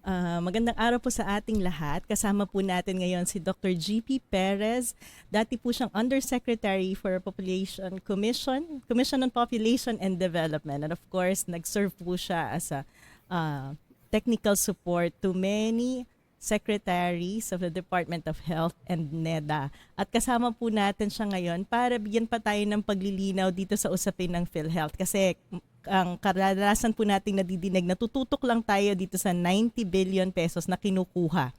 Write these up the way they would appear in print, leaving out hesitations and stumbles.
Magandang araw po sa ating lahat. Kasama po natin ngayon si Dr. GP Perez. Dati po siyang Undersecretary for Commission on Population and Development. And of course, nag-serve po siya as a technical support to many secretaries of the Department of Health and NEDA. At kasama po natin siya ngayon para bigyan pa tayo ng paglilinaw dito sa usapin ng PhilHealth. Kasi ang kadalasan po nating nadidinig, natututok lang tayo dito sa 90 billion pesos na kinukuha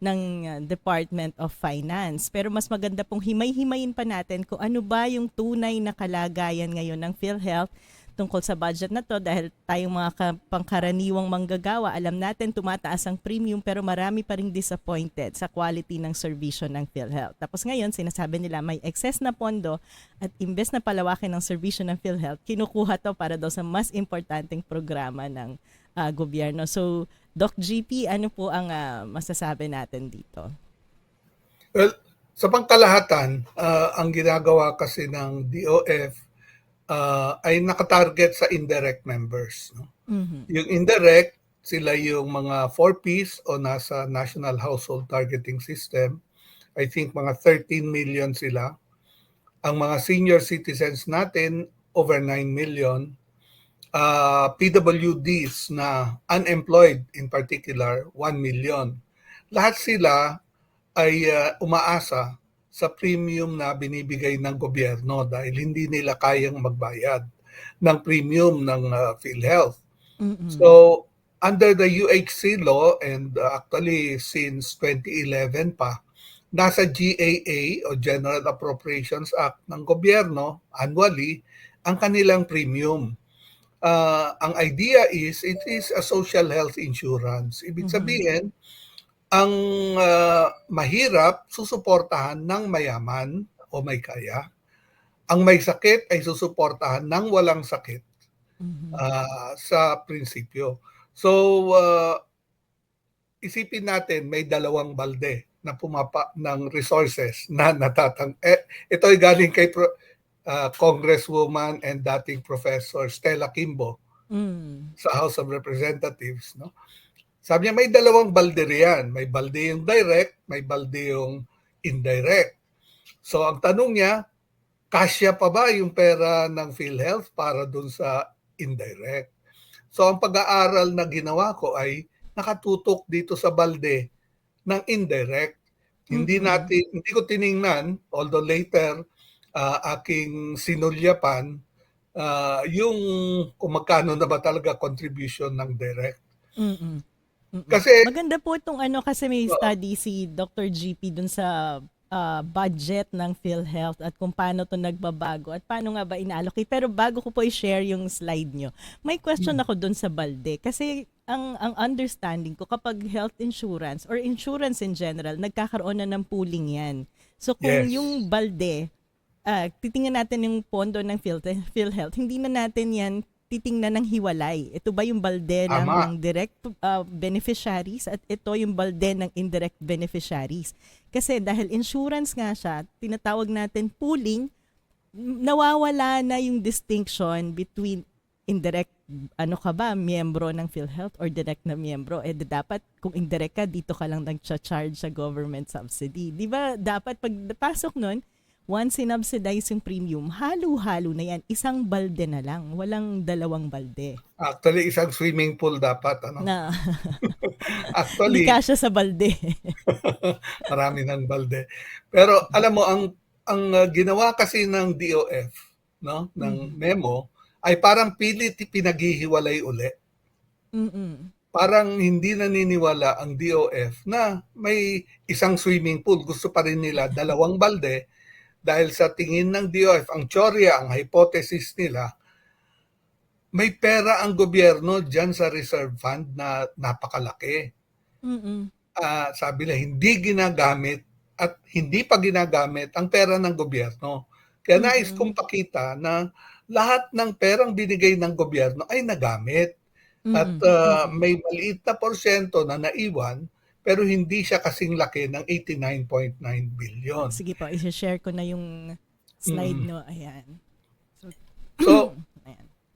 ng Department of Finance. Pero mas maganda pong himay-himayin pa natin kung ano ba yung tunay na kalagayan ngayon ng PhilHealth tungkol sa budget na to, dahil tayong mga pangkaraniwang manggagawa, alam natin tumataas ang premium pero marami pa ring disappointed sa quality ng serbisyo ng PhilHealth. Tapos ngayon, sinasabi nila may excess na pondo at imbes na palawakin ng serbisyo ng PhilHealth, kinukuha to para daw sa mas importanteng programa ng gobyerno. So, Doc GP, ano po ang masasabi natin dito? Well, sa pangkalahatan, ang ginagawa kasi ng DOF ay nakatarget sa indirect members. No? Mm-hmm. Yung indirect, sila yung mga 4Ps o nasa National Household Targeting System. I think mga 13 million sila. Ang mga senior citizens natin, over 9 million. PWDs na unemployed in particular, 1 million. Lahat sila ay umaasa sa premium na binibigay ng gobyerno dahil hindi nila kayang magbayad ng premium ng PhilHealth. Mm-hmm. So, under the UHC law and actually since 2011 pa, nasa GAA o General Appropriations Act ng gobyerno annually ang kanilang premium. Ang idea is it is a social health insurance. Ibig sabihin, ang mahirap susuportahan ng mayaman o may kaya. Ang may sakit ay susuportahan ng walang sakit sa prinsipyo. So, isipin natin may dalawang balde na pumapa ng resources na ito ay galing kay Congresswoman and dating Professor Stella Kimbo sa House of Representatives, no? Sabi niya may dalawang balde riyan. May balde yung direct, may balde yung indirect. So ang tanong niya, kasya pa ba yung pera ng PhilHealth para dun sa indirect? So ang pag-aaral na ginawa ko ay nakatutok dito sa balde ng indirect. Hindi ko tiningnan, although later aking sinulyapan yung kung magkano na ba talaga contribution ng direct. Kasi maganda po itong kasi may study si Dr. GP dun sa budget ng PhilHealth at kung paano to nagbabago at paano nga ba inallocate. Pero bago ko po i-share yung slide nyo, may question ako dun sa balde. Kasi ang understanding ko, kapag health insurance or insurance in general, nagkakaroon na ng pooling yan. So kung yung balde, titingnan natin yung pondo ng PhilHealth, hindi na natin yan titingnan ng hiwalay. Ito ba yung balde ng direct beneficiaries at ito yung balde ng indirect beneficiaries. Kasi dahil insurance nga siya, tinatawag natin pooling, nawawala na yung distinction between indirect, miyembro ng PhilHealth or direct na miyembro. Dapat kung indirect ka, dito ka lang nag-charge sa government subsidy. Di ba dapat pagpasok nun, once sinubsidize yung premium, halo-halo na yan. Isang balde na lang. Walang dalawang balde. Actually, isang swimming pool dapat. Actually, hindi kasya sa balde. Marami ng balde. Pero alam mo, ang ginawa kasi ng DOF, no, ng memo, ay parang pilit pinaghihiwalay uli. Parang hindi naniniwala ang DOF na may isang swimming pool. Gusto pa rin nila dalawang balde. Dahil sa tingin ng DOF, ang teorya, ang hypothesis nila, may pera ang gobyerno dyan sa reserve fund na napakalaki. Sabi nila, hindi ginagamit at hindi pa ginagamit ang pera ng gobyerno. Kaya nais kong pakita na lahat ng perang binigay ng gobyerno ay nagamit. At may maliit na porsyento na naiwan, pero hindi siya kasing laki ng 89.9 billion. Sige po, i-share ko na yung slide no. Ayan. So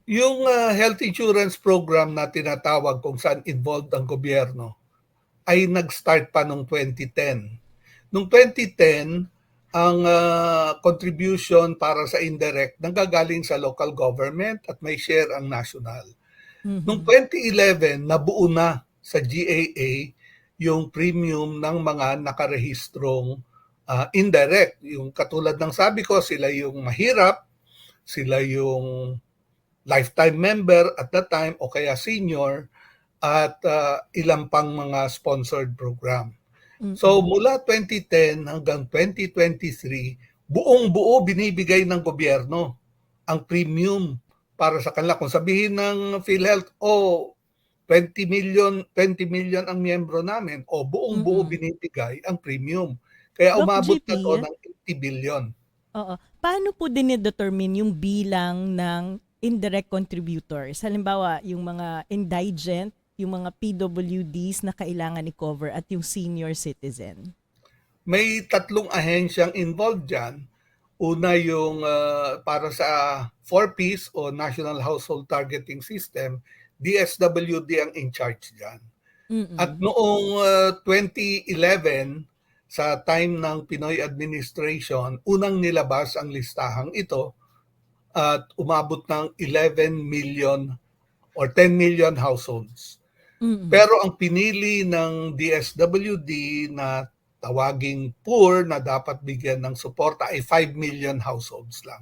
yung health insurance program na tinatawag kung saan involved ang gobyerno, ay nag-start pa noong 2010. Noong 2010, ang contribution para sa indirect nanggagaling sa local government at may share ang national. Noong 2011, nabuo na sa GAA yung premium ng mga nakarehistrong indirect. Yung katulad ng sabi ko, sila yung mahirap, sila yung lifetime member at that time o kaya senior at ilang pang mga sponsored program. So mula 2010 hanggang 2023, buong-buo binibigay ng gobyerno ang premium para sa kanila. Kung sabihin ng PhilHealth, 20 million ang miyembro namin, buong-buo binibigay ang premium. Kaya Doc umabot na to GP, ng 80 billion. oo. Paano po dinedetermine yung bilang ng indirect contributors? Halimbawa, yung mga indigent, yung mga PWDs na kailangan i-cover at yung senior citizen. May 3 ahensyang involved dyan. Una yung para sa 4Ps o National Household Targeting System, DSWD ang in charge dyan. At noong 2011, sa time ng Pinoy administration, unang nilabas ang listahang ito at umabot ng 11 million or 10 million households. Pero ang pinili ng DSWD na tawaging poor na dapat bigyan ng suporta ay 5 million households lang.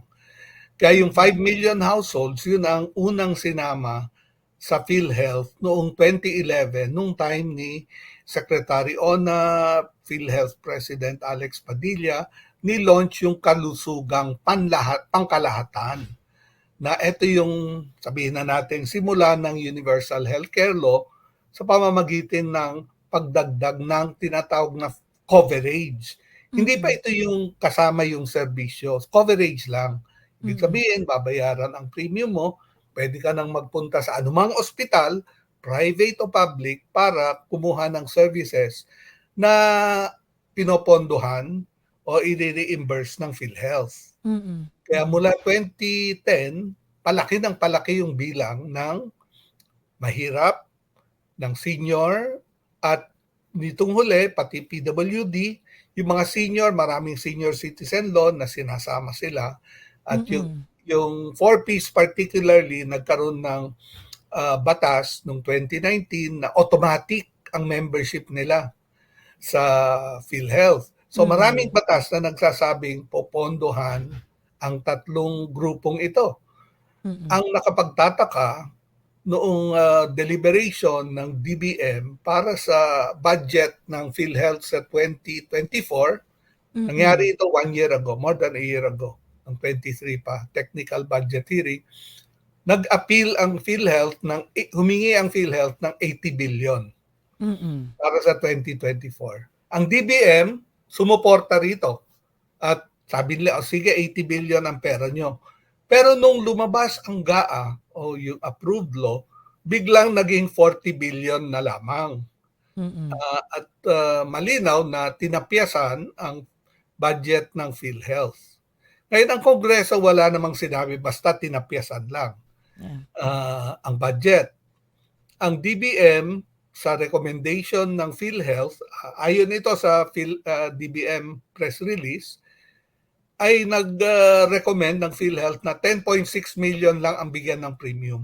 Kaya yung 5 million households, yun ang unang sinama sa PhilHealth noong 2011, nung time ni Secretary Ona, PhilHealth President Alex Padilla, ni-launch yung kalusugang pangkalahatan. Na ito yung, sabihin na natin, simula ng Universal Healthcare Law sa pamamagitan ng pagdagdag ng tinatawag na coverage. Hindi pa ito yung kasama yung serbisyo. Coverage lang. Ibig sabihin, babayaran ang premium mo, pwede ka nang magpunta sa anumang ospital, private o public, para kumuha ng services na pinopondohan o i-reimburse ng PhilHealth. Kaya mula 2010, palaki yung bilang ng mahirap, ng senior, at nitong huli, pati PWD, yung mga senior, maraming senior citizen law na sinasama sila. At yung 4Ps particularly, nagkaroon ng batas noong 2019 na automatic ang membership nila sa PhilHealth. So maraming batas na nagsasabing popondohan ang 3 grupong ito. Ang nakapagtataka, noong deliberation ng DBM para sa budget ng PhilHealth sa 2024, nangyari ito 1 year ago, more than a year ago, ng 23 pa, technical budget hearing, nag-appeal ang PhilHealth, humingi ang PhilHealth ng 80 billion para sa 2024. Ang DBM, sumuporta rito at sabi nila, sige, 80 billion ang pera nyo. Pero nung lumabas ang GAA o yung approved law, biglang naging 40 billion na lamang. At malinaw na tinapyasan ang budget ng PhilHealth. Ngayon ang Kongreso wala namang sinabi, basta tinapyasan lang ang budget. Ang DBM sa recommendation ng PhilHealth, ayon ito sa DBM press release, ay nag-recommend ng PhilHealth na 10.6 million lang ang bigyan ng premium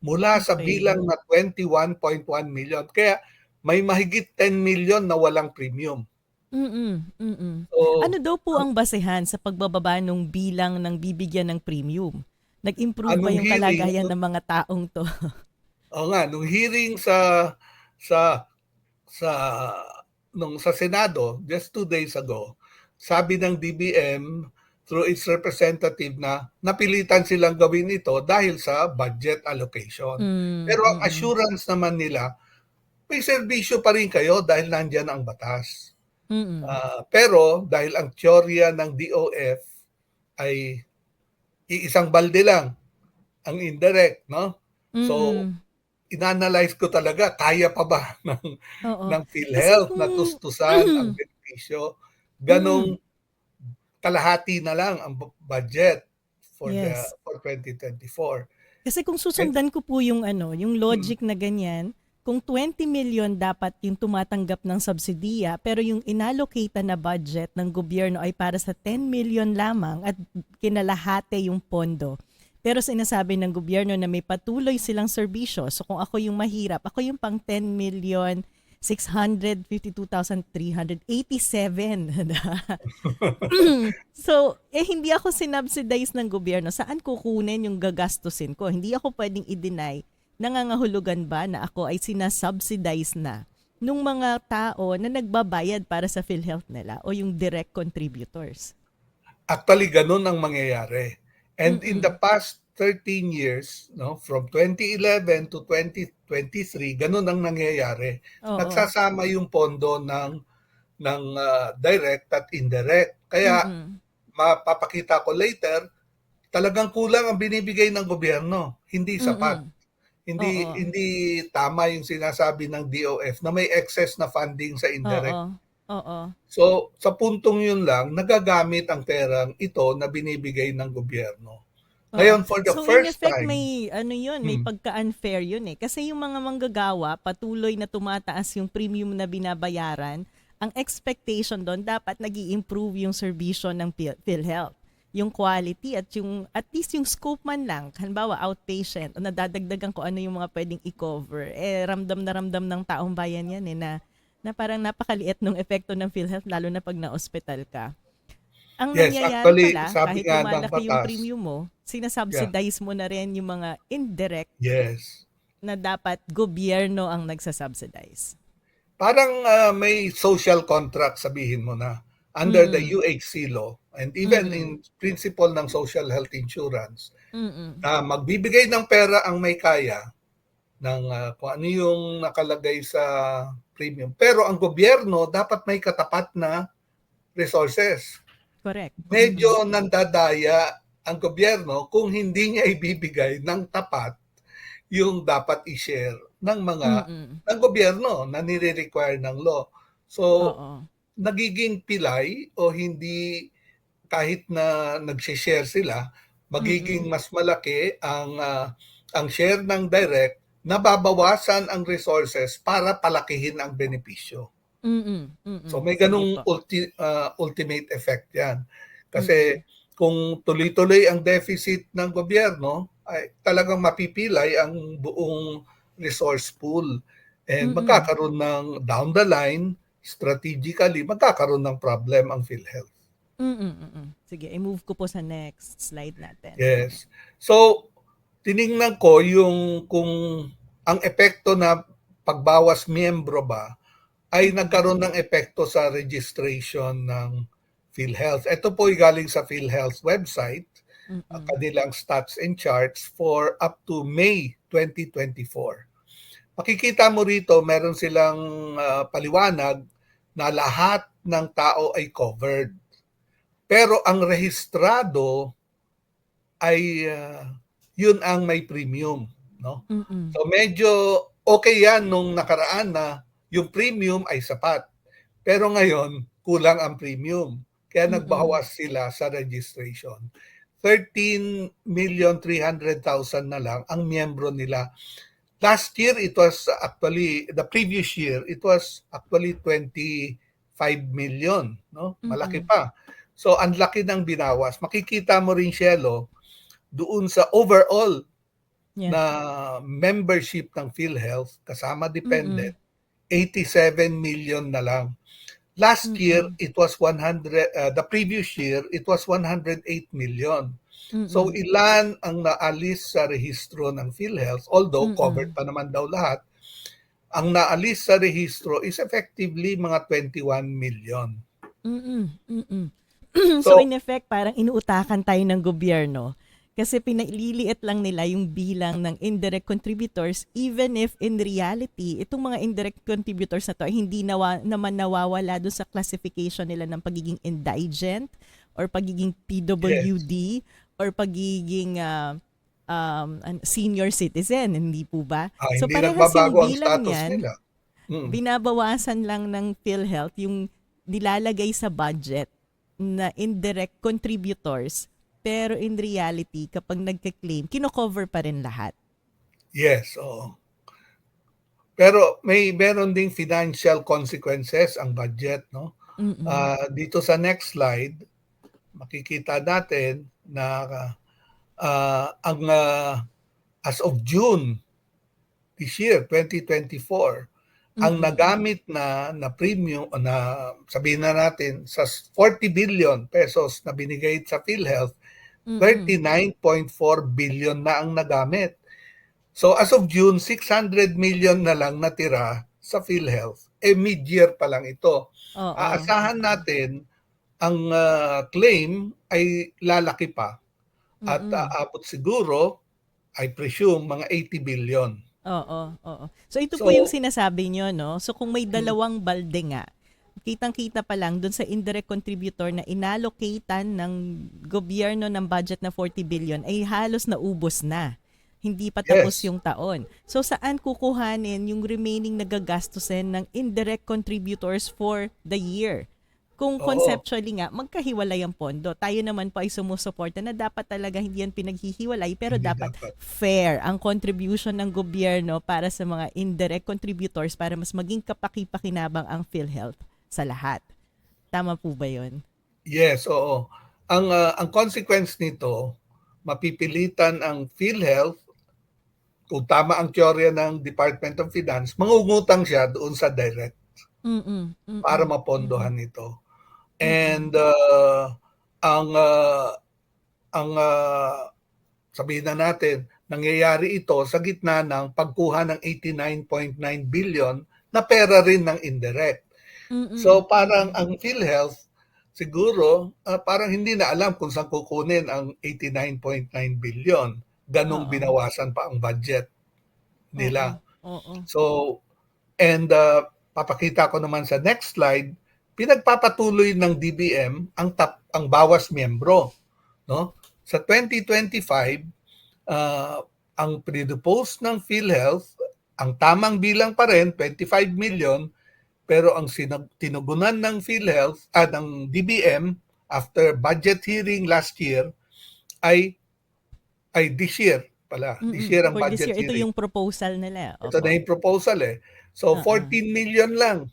mula sa bilang na 21.1 million. Kaya may mahigit 10 million na walang premium. So, Ano daw po ang basehan sa pagbababa ng bilang ng bibigyan ng premium? Nag-improve ba yung kalagayan ng mga taong to? Oo nga, nung hearing sa Senado just 2 days ago, sabi ng DBM through its representative na napilitan silang gawin ito dahil sa budget allocation. Pero ang assurance naman nila, may serbisyo pa rin kayo dahil nandyan ang batas. Pero dahil ang teorya ng DOF ay iisang balde lang ang indirect, no? So, inanalyze ko talaga, kaya pa ba ng PhilHealth na tustusan ang benepisyo? Ganong kalahati na lang ang budget for 2024. Kasi kung susundan ko po yung yung logic na ganyan, kung 20 million dapat yung tumatanggap ng subsidiya, pero yung inallocate na budget ng gobyerno ay para sa 10 million lamang at kinalahati yung pondo. Pero sinasabi ng gobyerno na may patuloy silang serbisyo. So kung ako yung mahirap, ako yung pang 10,652,387. So, hindi ako sinubsidize ng gobyerno. Saan kukunin yung gagastusin ko? Hindi ako pwedeng i-deny. Nangangahulugan ba na ako ay sinasubsidize na nung mga tao na nagbabayad para sa PhilHealth nila o yung direct contributors? Actually, ganun ang mangyayari. And in the Mm-mm. past 13 years, no, from 2011 to 2023, ganun ang nangyayari. Oo. Nagsasama yung pondo ng direct at indirect. Kaya Mm-mm. mapapakita ko later, talagang kulang ang binibigay ng gobyerno, hindi sapat. Mm-mm. Hindi Oo. hindi tama yung sinasabi ng DOF na may excess na funding sa Oo. indirect. Oo. So, sa puntong yun lang, nagagamit ang perang ito na binibigay ng gobyerno. Oo. Ngayon, for the So in first effect time, may ano yun, may hmm, pagka-unfair yun eh. Kasi yung mga manggagawa, patuloy na tumataas yung premium na binabayaran, ang expectation doon dapat nag-i-improve yung serbisyo ng PhilHealth. Yung quality at yung at least yung scope man lang, halimbawa outpatient, o nadadagdagan ko ano yung mga pwedeng i-cover. Ramdam na ramdam ng taong bayan yan na parang napakaliit ng epekto ng PhilHealth lalo na pag na-ospital ka. Ang yes, nangyayari actually, pala, sabi kahit nga ng lumalaki yung batas, premium mo, yeah, sinasubsidize mo na rin yung mga indirect yes. na dapat gobyerno ang nagsasubsidize. Parang may social contract, sabihin mo na, under the Mm-mm. UHC law, and even Mm-mm. in principle ng social health insurance, Mm-mm. na magbibigay ng pera ang may kaya ng kung ano yung nakalagay sa premium. Pero ang gobyerno dapat may katapat na resources. Correct. Mm-mm. Medyo nandadaya ang gobyerno kung hindi niya ibibigay ng tapat yung dapat i-share Mm-mm. ng gobyerno na nire-require ng law. So, Oo. nagiging pilay o hindi, kahit na nag-share sila, magiging Mm-mm. mas malaki ang share ng direct, nababawasan ang resources para palakihin ang benepisyo. Mm-mm. So Mm-mm. may Sige ganung po. ultimate effect 'yan. Mm-mm. Kasi kung tuloy-tuloy ang deficit ng gobyerno, ay talagang mapipilay ang buong resource pool, and Mm-mm. magkakaroon ng down the line, strategically magkakaroon ng problem ang PhilHealth. Mm-mm. Mm-mm. Sige, i-move ko po sa next slide natin. Yes. So, tiningnan ko yung kung ang epekto na pagbawas miyembro ba ay Mm-mm. nagkaroon ng epekto sa registration ng PhilHealth. Ito po ay galing sa PhilHealth website, Mm-mm. kanilang stats and charts for up to May 2024. Makikita mo rito, meron silang paliwanag na lahat ng tao ay covered. Pero ang rehistrado ay yun ang may premium, no? Mm-mm. So medyo okay yan nung nakaraan na yung premium ay sapat. Pero ngayon, kulang ang premium. Kaya Mm-mm. nagbawas sila sa registration. 13,300,000 na lang ang miyembro nila. Last year, it was actually, the previous year, it was actually 25 million. No? Malaki Mm-mm. pa. So, ang laki ng binawas. Makikita mo rin, Shelo, doon sa overall Yeah. na membership ng PhilHealth, kasama Mm-mm. dependent, 87 million na lang. Last year, Mm-mm. it was 100, the previous year, it was 108 million. So Mm-mm. ilan ang naalis sa rehistro ng PhilHealth, although covered Mm-mm. pa naman daw lahat, ang naalis sa rehistro is effectively mga 21 million. Mm, mm. So So, in effect, parang inuutakan tayo ng gobyerno kasi pinaliliit lang nila yung bilang ng indirect contributors even if in reality, itong mga indirect contributors na to ay hindi naman nawawala doon sa classification nila ng pagiging indigent or pagiging yes. PWD or pagiging senior citizen, hindi po ba? So Hindi parehas yung nagbabago ang bilang status niyan, nila. Mm. binabawasan lang ng PhilHealth yung nilalagay sa budget na indirect contributors, pero in reality, kapag nagka-claim, kino-cover pa rin lahat. Yes, oo. Pero meron ding financial consequences ang budget, no? Mm. Dito sa next slide, makikita natin na as of June this year, 2024, ang Mm. nagamit na premium na sabihin na natin sa 40 billion pesos na binigay sa PhilHealth, Mm. 39.4 billion na ang nagamit. So as of June, 600 million na lang natira sa PhilHealth. Mid-year pa lang ito. Oo. Aasahan natin ang claim ay lalaki pa at Mm. aabot siguro, I presume, mga 80 billion. Oo, oo. So ito po yung So, sinasabi nyo, no? So kung may mm, dalawang balde nga, kitang-kita pa lang dun sa indirect contributor na inallocatean ng gobyerno ng budget na 40 billion ay halos naubos na. Hindi pa tapos yes. yung taon. So saan kukuhanin yung remaining nagagastusin ng indirect contributors for the year? Kung Oo, conceptually nga, magkahiwalay ang pondo. Tayo naman po ay sumusuporta na dapat talaga hindi yan pinaghihiwalay pero hindi dapat dapat. fair ang contribution ng gobyerno para sa mga indirect contributors para mas maging kapaki-pakinabang ang PhilHealth sa lahat. Tama po ba yun? Yes, oo. Ang consequence nito, mapipilitan ang PhilHealth, kung tama ang teorya ng Department of Finance, mangungutang siya doon sa direct Mm, para mm, mm, mapondohan ito. mm, And ang sabihin na natin, nangyayari ito sa gitna ng pagkuha ng 89.9 billion na pera rin ng indirect. mm, So parang mm. ang PhilHealth siguro parang hindi na alam kung saan kukunin ang 89.9 billion. Ganong Oo, binawasan pa ang budget oo, nila. oo. So, and papakita ko naman sa next slide, pinagpapatuloy ng DBM ang bawas miyembro, no? Sa 2025, ang pinopose ng PhilHealth, ang tamang bilang pa rin 25 million, pero ang tinugunan ng PhilHealth at ng DBM after budget hearing last year ay this year pala. This Mm, year ang for this budget year, ito hearing. yung proposal nila. Ito na Opo. yung proposal eh. So Oo. 14 million lang.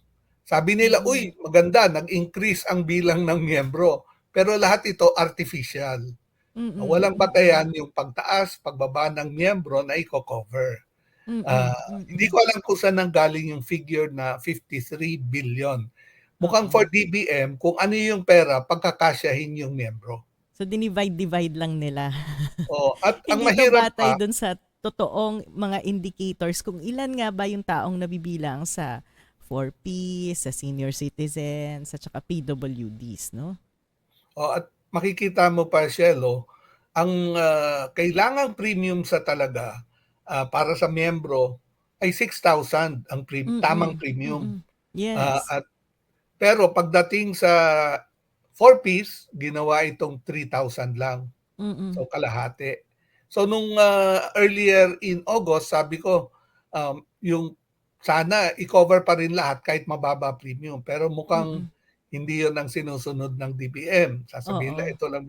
Sabi nila, Mm, uy, maganda, nag-increase ang bilang ng miyembro. Pero lahat ito artificial. mm, Walang mm, batayan yung pagtaas, pagbaba ng miyembro na i-cover. mm, Hindi mm. ko alam kung saan nanggaling yung figure na 53 billion. Mukhang for Oo. DBM, kung ano yung pera, pagkakasyahin yung miyembro. So, dinivide-divide lang nila. At ang Hindi ito mahirap batay pa, dun sa totoong mga indicators kung ilan nga ba yung taong nabibilang sa 4P, sa senior citizens, at saka PWDs, no? at makikita mo pa, Shelo, ang kailangang premium sa talaga para sa miyembro ay 6,000 ang tamang Mm, premium. mm. Ah, Yes. at pero pagdating sa 4 piece, ginawa itong 3,000 lang. Mm, So kalahati. So nung earlier in August, sabi ko yung sana i-cover pa rin lahat kahit mababa premium. Pero mukhang mm. hindi 'yon ang sinusunod ng DBM. Sasabihin nila Oo. ito lang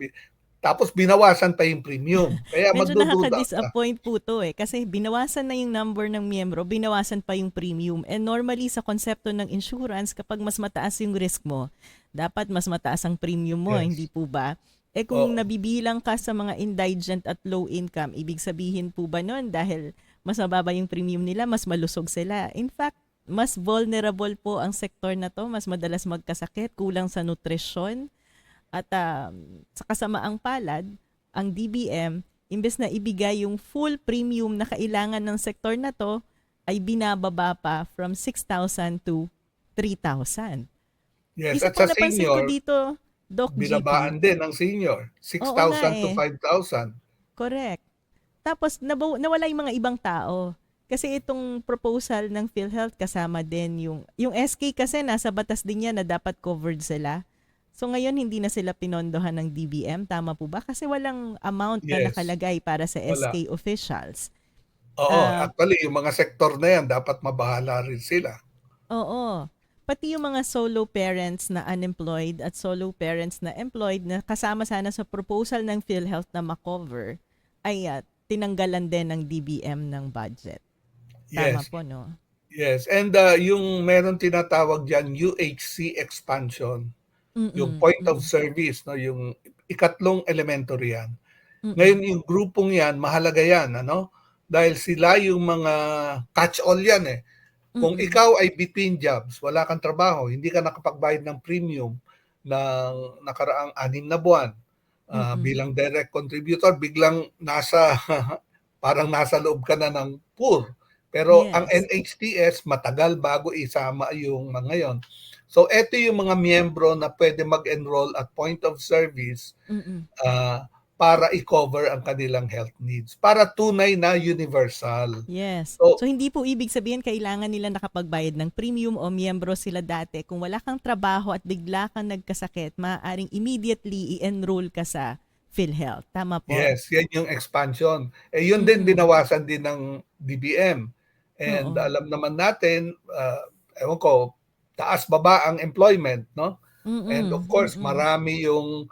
tapos binawasan pa yung premium. Kaya Medyo magdududa ka. nakaka-disappoint po 'to, eh, kasi binawasan na yung number ng miyembro, binawasan pa yung premium. And normally sa konsepto ng insurance, kapag mas mataas yung risk mo, dapat mas mataas ang premium mo, hindi Yes. po ba? Eh kung Oo. nabibilang ka sa mga indigent at low income, ibig sabihin po ba nun dahil mas mababa yung premium nila, mas malusog sila? In fact, mas vulnerable po ang sektor na 'to, mas madalas magkasakit, kulang sa nutrisyon. At sa kasamaang palad, ang DBM, imbes na ibigay yung full premium na kailangan ng sektor na to, ay binababa pa from 6,000 to 3,000. Yes, Isa at pang sa napansin ko senior, dito, Doc GP, binabaan din ang senior, oo nga 6,000 to eh, 5,000. correct. Tapos nawala yung mga ibang tao. Kasi itong proposal ng PhilHealth kasama din yung SK kasi nasa batas din yan na dapat covered sila. So ngayon hindi na sila pinondohan ng DBM, tama po ba? Kasi walang amount na Yes, nakalagay para sa wala. SK officials. Oo, Ah, actually yung mga sektor na yan dapat mabahala rin sila. oo. Pati yung mga solo parents na unemployed at solo parents na employed na kasama sana sa proposal ng PhilHealth na makover ay tinanggalan din ng DBM ng budget. Tama Yes. po, no? Yes, and yung meron tinatawag diyan UHC expansion, yung Mm, point of mm, service 'no, yung ikatlong elementary yan. mm, Ngayon yung grupong yan mahalaga yan ano, dahil sila yung mga catch-all yan, eh. Kung mm, ikaw ay between jobs, wala kang trabaho, hindi ka nakapagbayad ng premium ng nakaraang 6 na buwan, mm. bilang direct contributor, biglang nasa parang nasa loob ka na ng pool. Pero ang Yes. NHTS matagal bago isama yung mga yon. So eto yung mga miyembro na pwede mag-enroll at point of service Mm. para i-cover ang kanilang health needs. Para tunay na universal. Yes. So So hindi po ibig sabihin kailangan nila nakapagbayad ng premium o miyembro sila dati. Kung wala kang trabaho at bigla kang nagkasakit, maaaring immediately i-enroll ka sa PhilHealth. Tama po? yes, yan yung expansion. Yun din Mm. binawasan din ng DBM. And Oo. alam naman natin, ewan ko, taas-baba ang employment, no? And of Mm, course, mm. marami yung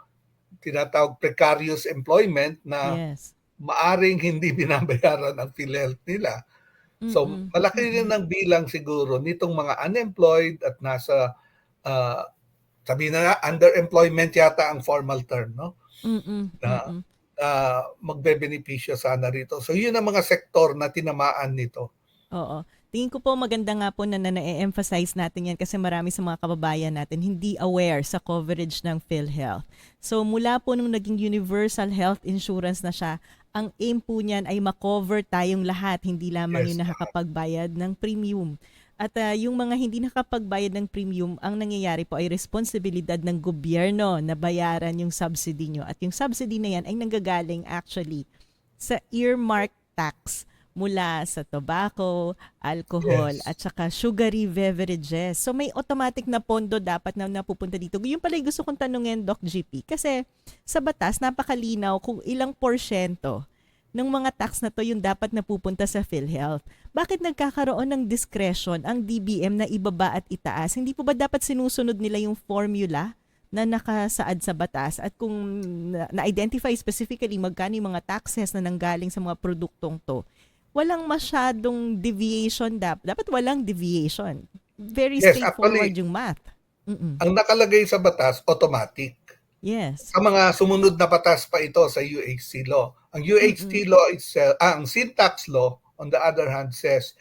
tinatawag precarious employment na Yes. maaring hindi binabayaran ang PhilHealth nila. So, Mm, malaki rin mm. ang bilang siguro nitong mga unemployed at nasa, uh, sabihin na underemployment yata ang formal term, no? Mm, Na mm. magbebenepisyo sana rito. So, yun ang mga sektor na tinamaan nito. Oo. Tingin ko po maganda nga po na na-emphasize natin yan kasi marami sa mga kababayan natin hindi aware sa coverage ng PhilHealth. So mula po nung naging universal health insurance na siya, ang aim po niyan ay makover tayong lahat, hindi lamang Yes. yung nakakapagbayad ng premium. At yung mga hindi nakapagbayad ng premium, ang nangyayari po ay responsibilidad ng gobyerno na bayaran yung subsidy nyo. At yung subsidy na yan ay nanggagaling actually sa earmark tax mula sa tobacco, alcohol, Yes. at saka sugary beverages. So may automatic na pondo dapat na napupunta dito. Yung pala yung gusto kong tanungin, Doc GP. Kasi sa batas, napakalinaw kung ilang porsyento ng mga tax na to yung dapat napupunta sa PhilHealth. Bakit nagkakaroon ng discretion ang DBM na ibaba at itaas? Hindi po ba dapat sinusunod nila yung formula na nakasaad sa batas at kung na-identify specifically magkano yung mga taxes na nanggaling sa mga produktong to, walang masyadong deviation dapat walang deviation. Very Yes, straightforward actually, yung math. Mm. ang nakalagay sa batas, automatic. Yes. Sa mga sumunod na batas pa ito sa UHC law. Ang Mm. UHC law itself, ang sin tax law, on the other hand, says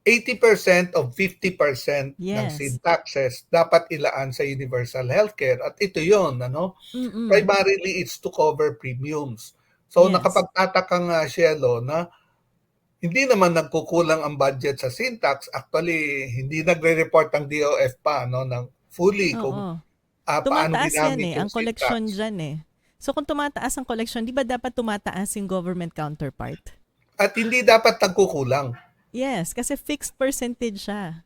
80% of 50% ng sin Yes. taxes dapat ilaan sa universal healthcare. At ito yon, ano? Mm. Primarily, it's to cover premiums. So, Yes. nakapagtataka nga, Shelo, na hindi naman nagkukulang ang budget sa sin tax. Actually, hindi nagre-report ang DOF pa no, ng fully kung Oo. paano Tumataas yan ginamit eh, yung ang sin koleksyon tax. dyan eh. So kung tumataas ang koleksyon, di ba dapat tumataas yung government counterpart? At hindi dapat nagkukulang. Yes, kasi fixed percentage siya.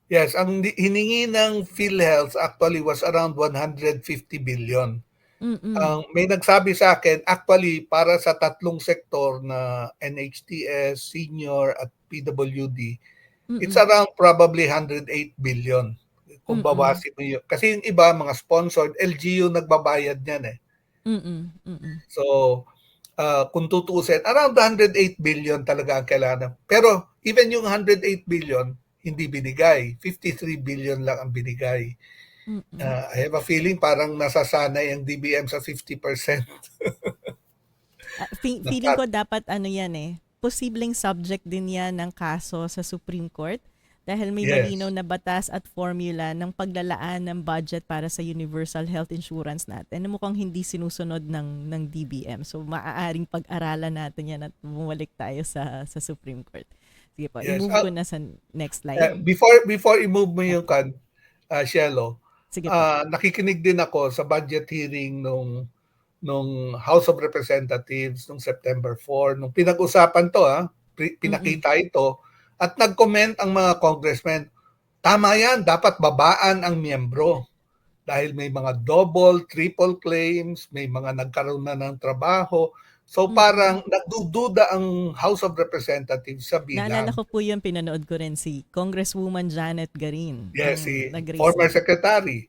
Yes, ang hiningi ng PhilHealth actually was around 150 billion. Mm. May nagsabi sa akin, actually, para sa tatlong sektor na NHTS, senior at PWD, it's Mm. around probably 108 billion. Kung Mm. bawasin mo yun. Kasi yung iba, mga sponsored, LGU nagbabayad niyan eh. Mm. Mm. So, kung tutuusin, around 108 billion talaga ang kailangan. Pero even yung 108 billion, hindi binigay. 53 billion lang ang binigay. Mm. I have a feeling parang nasasanay ang DBM sa 50% na Feeling cut. ko dapat ano yan eh, posibleng subject din yan ng kaso sa Supreme Court dahil may malinaw Yes. na batas at formula ng paglalaan ng budget para sa universal health insurance natin na mukhang hindi sinusunod ng DBM. So maaaring pag-aralan natin yan at bumalik tayo sa Supreme Court. Sige po, Yes. i-move ko na sa next slide. Before i-move mo yung Opo. Shelo, Sige po. nakikinig din ako sa budget hearing nung House of Representatives nung September 4 nung pinag-usapan to Mm-mm. pinakita ito at nag-comment ang mga congressmen, tama yan, dapat babaan ang miyembro dahil may mga double, triple claims, may mga nagkaroon na ng trabaho. So Mm-mm. parang nagdududa ang House of Representatives sa Naalala bilang. ko po yung pinanood ko rin si Congresswoman Janet Garin Yes, ang si nag-raise former nun. secretary,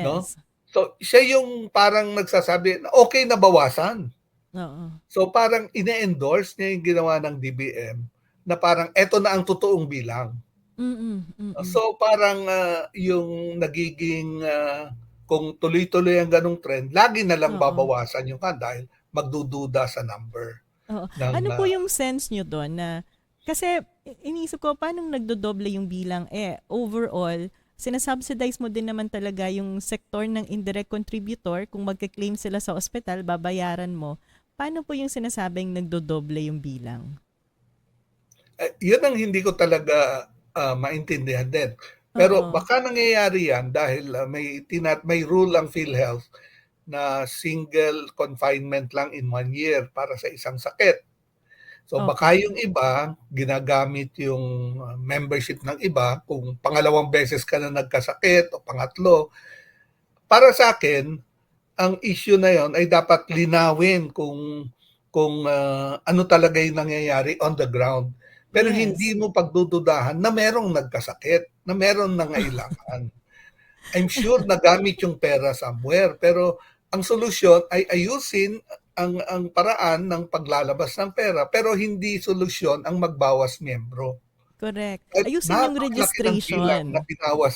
no? Yes. So siya yung parang nagsasabi na okay na bawasan. Oo. So parang ine-endorse niya yung ginawa ng DBM na parang eto na ang totoong bilang. Mm, mm. So parang, yung nagiging, kung tuloy-tuloy ang gano'ng trend, lagi na lang Oo. babawasan yung dahil magdududa sa number Oo. ng, Ano po yung sense nyo dun na, kasi iniisip ko, paano nagdodoble yung bilang? Overall, sinasubsidize mo din naman talaga yung sektor ng indirect contributor. Kung magka-claim sila sa ospital, babayaran mo. Paano po yung sinasabing nagdodoble yung bilang? yun ang hindi ko talaga, maintindihan din. Pero Oo. baka nangyayari yan dahil, may rule ang PhilHealth na single confinement lang in 1 year para sa isang sakit. So baka Okay. yung iba, ginagamit yung, membership ng iba kung pangalawang beses ka na nagkasakit o pangatlo. Para sa akin, ang issue na yon ay dapat linawin kung, ano talaga yung nangyayari on the ground. Pero hindi Yes. mo pagdududahan na merong nagkasakit, na meron nangailangan. I'm sure nagamit yung pera somewhere, pero ang solusyon ay ayusin ang paraan ng paglalabas ng pera, pero hindi solusyon ang magbawas miyembro. Correct. At Ayusin yung napakalaki ng bilang na registration. binawas,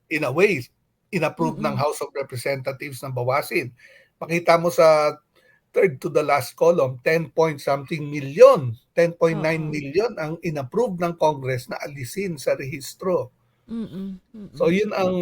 in a way, in-approve ng Mm. House of Representatives na bawasin. Makita mo sa third to the last column, 10 point something million, 10.9 Oo. million ang in-approve ng Congress na alisin sa rehistro. Mm, So mm. yun ang,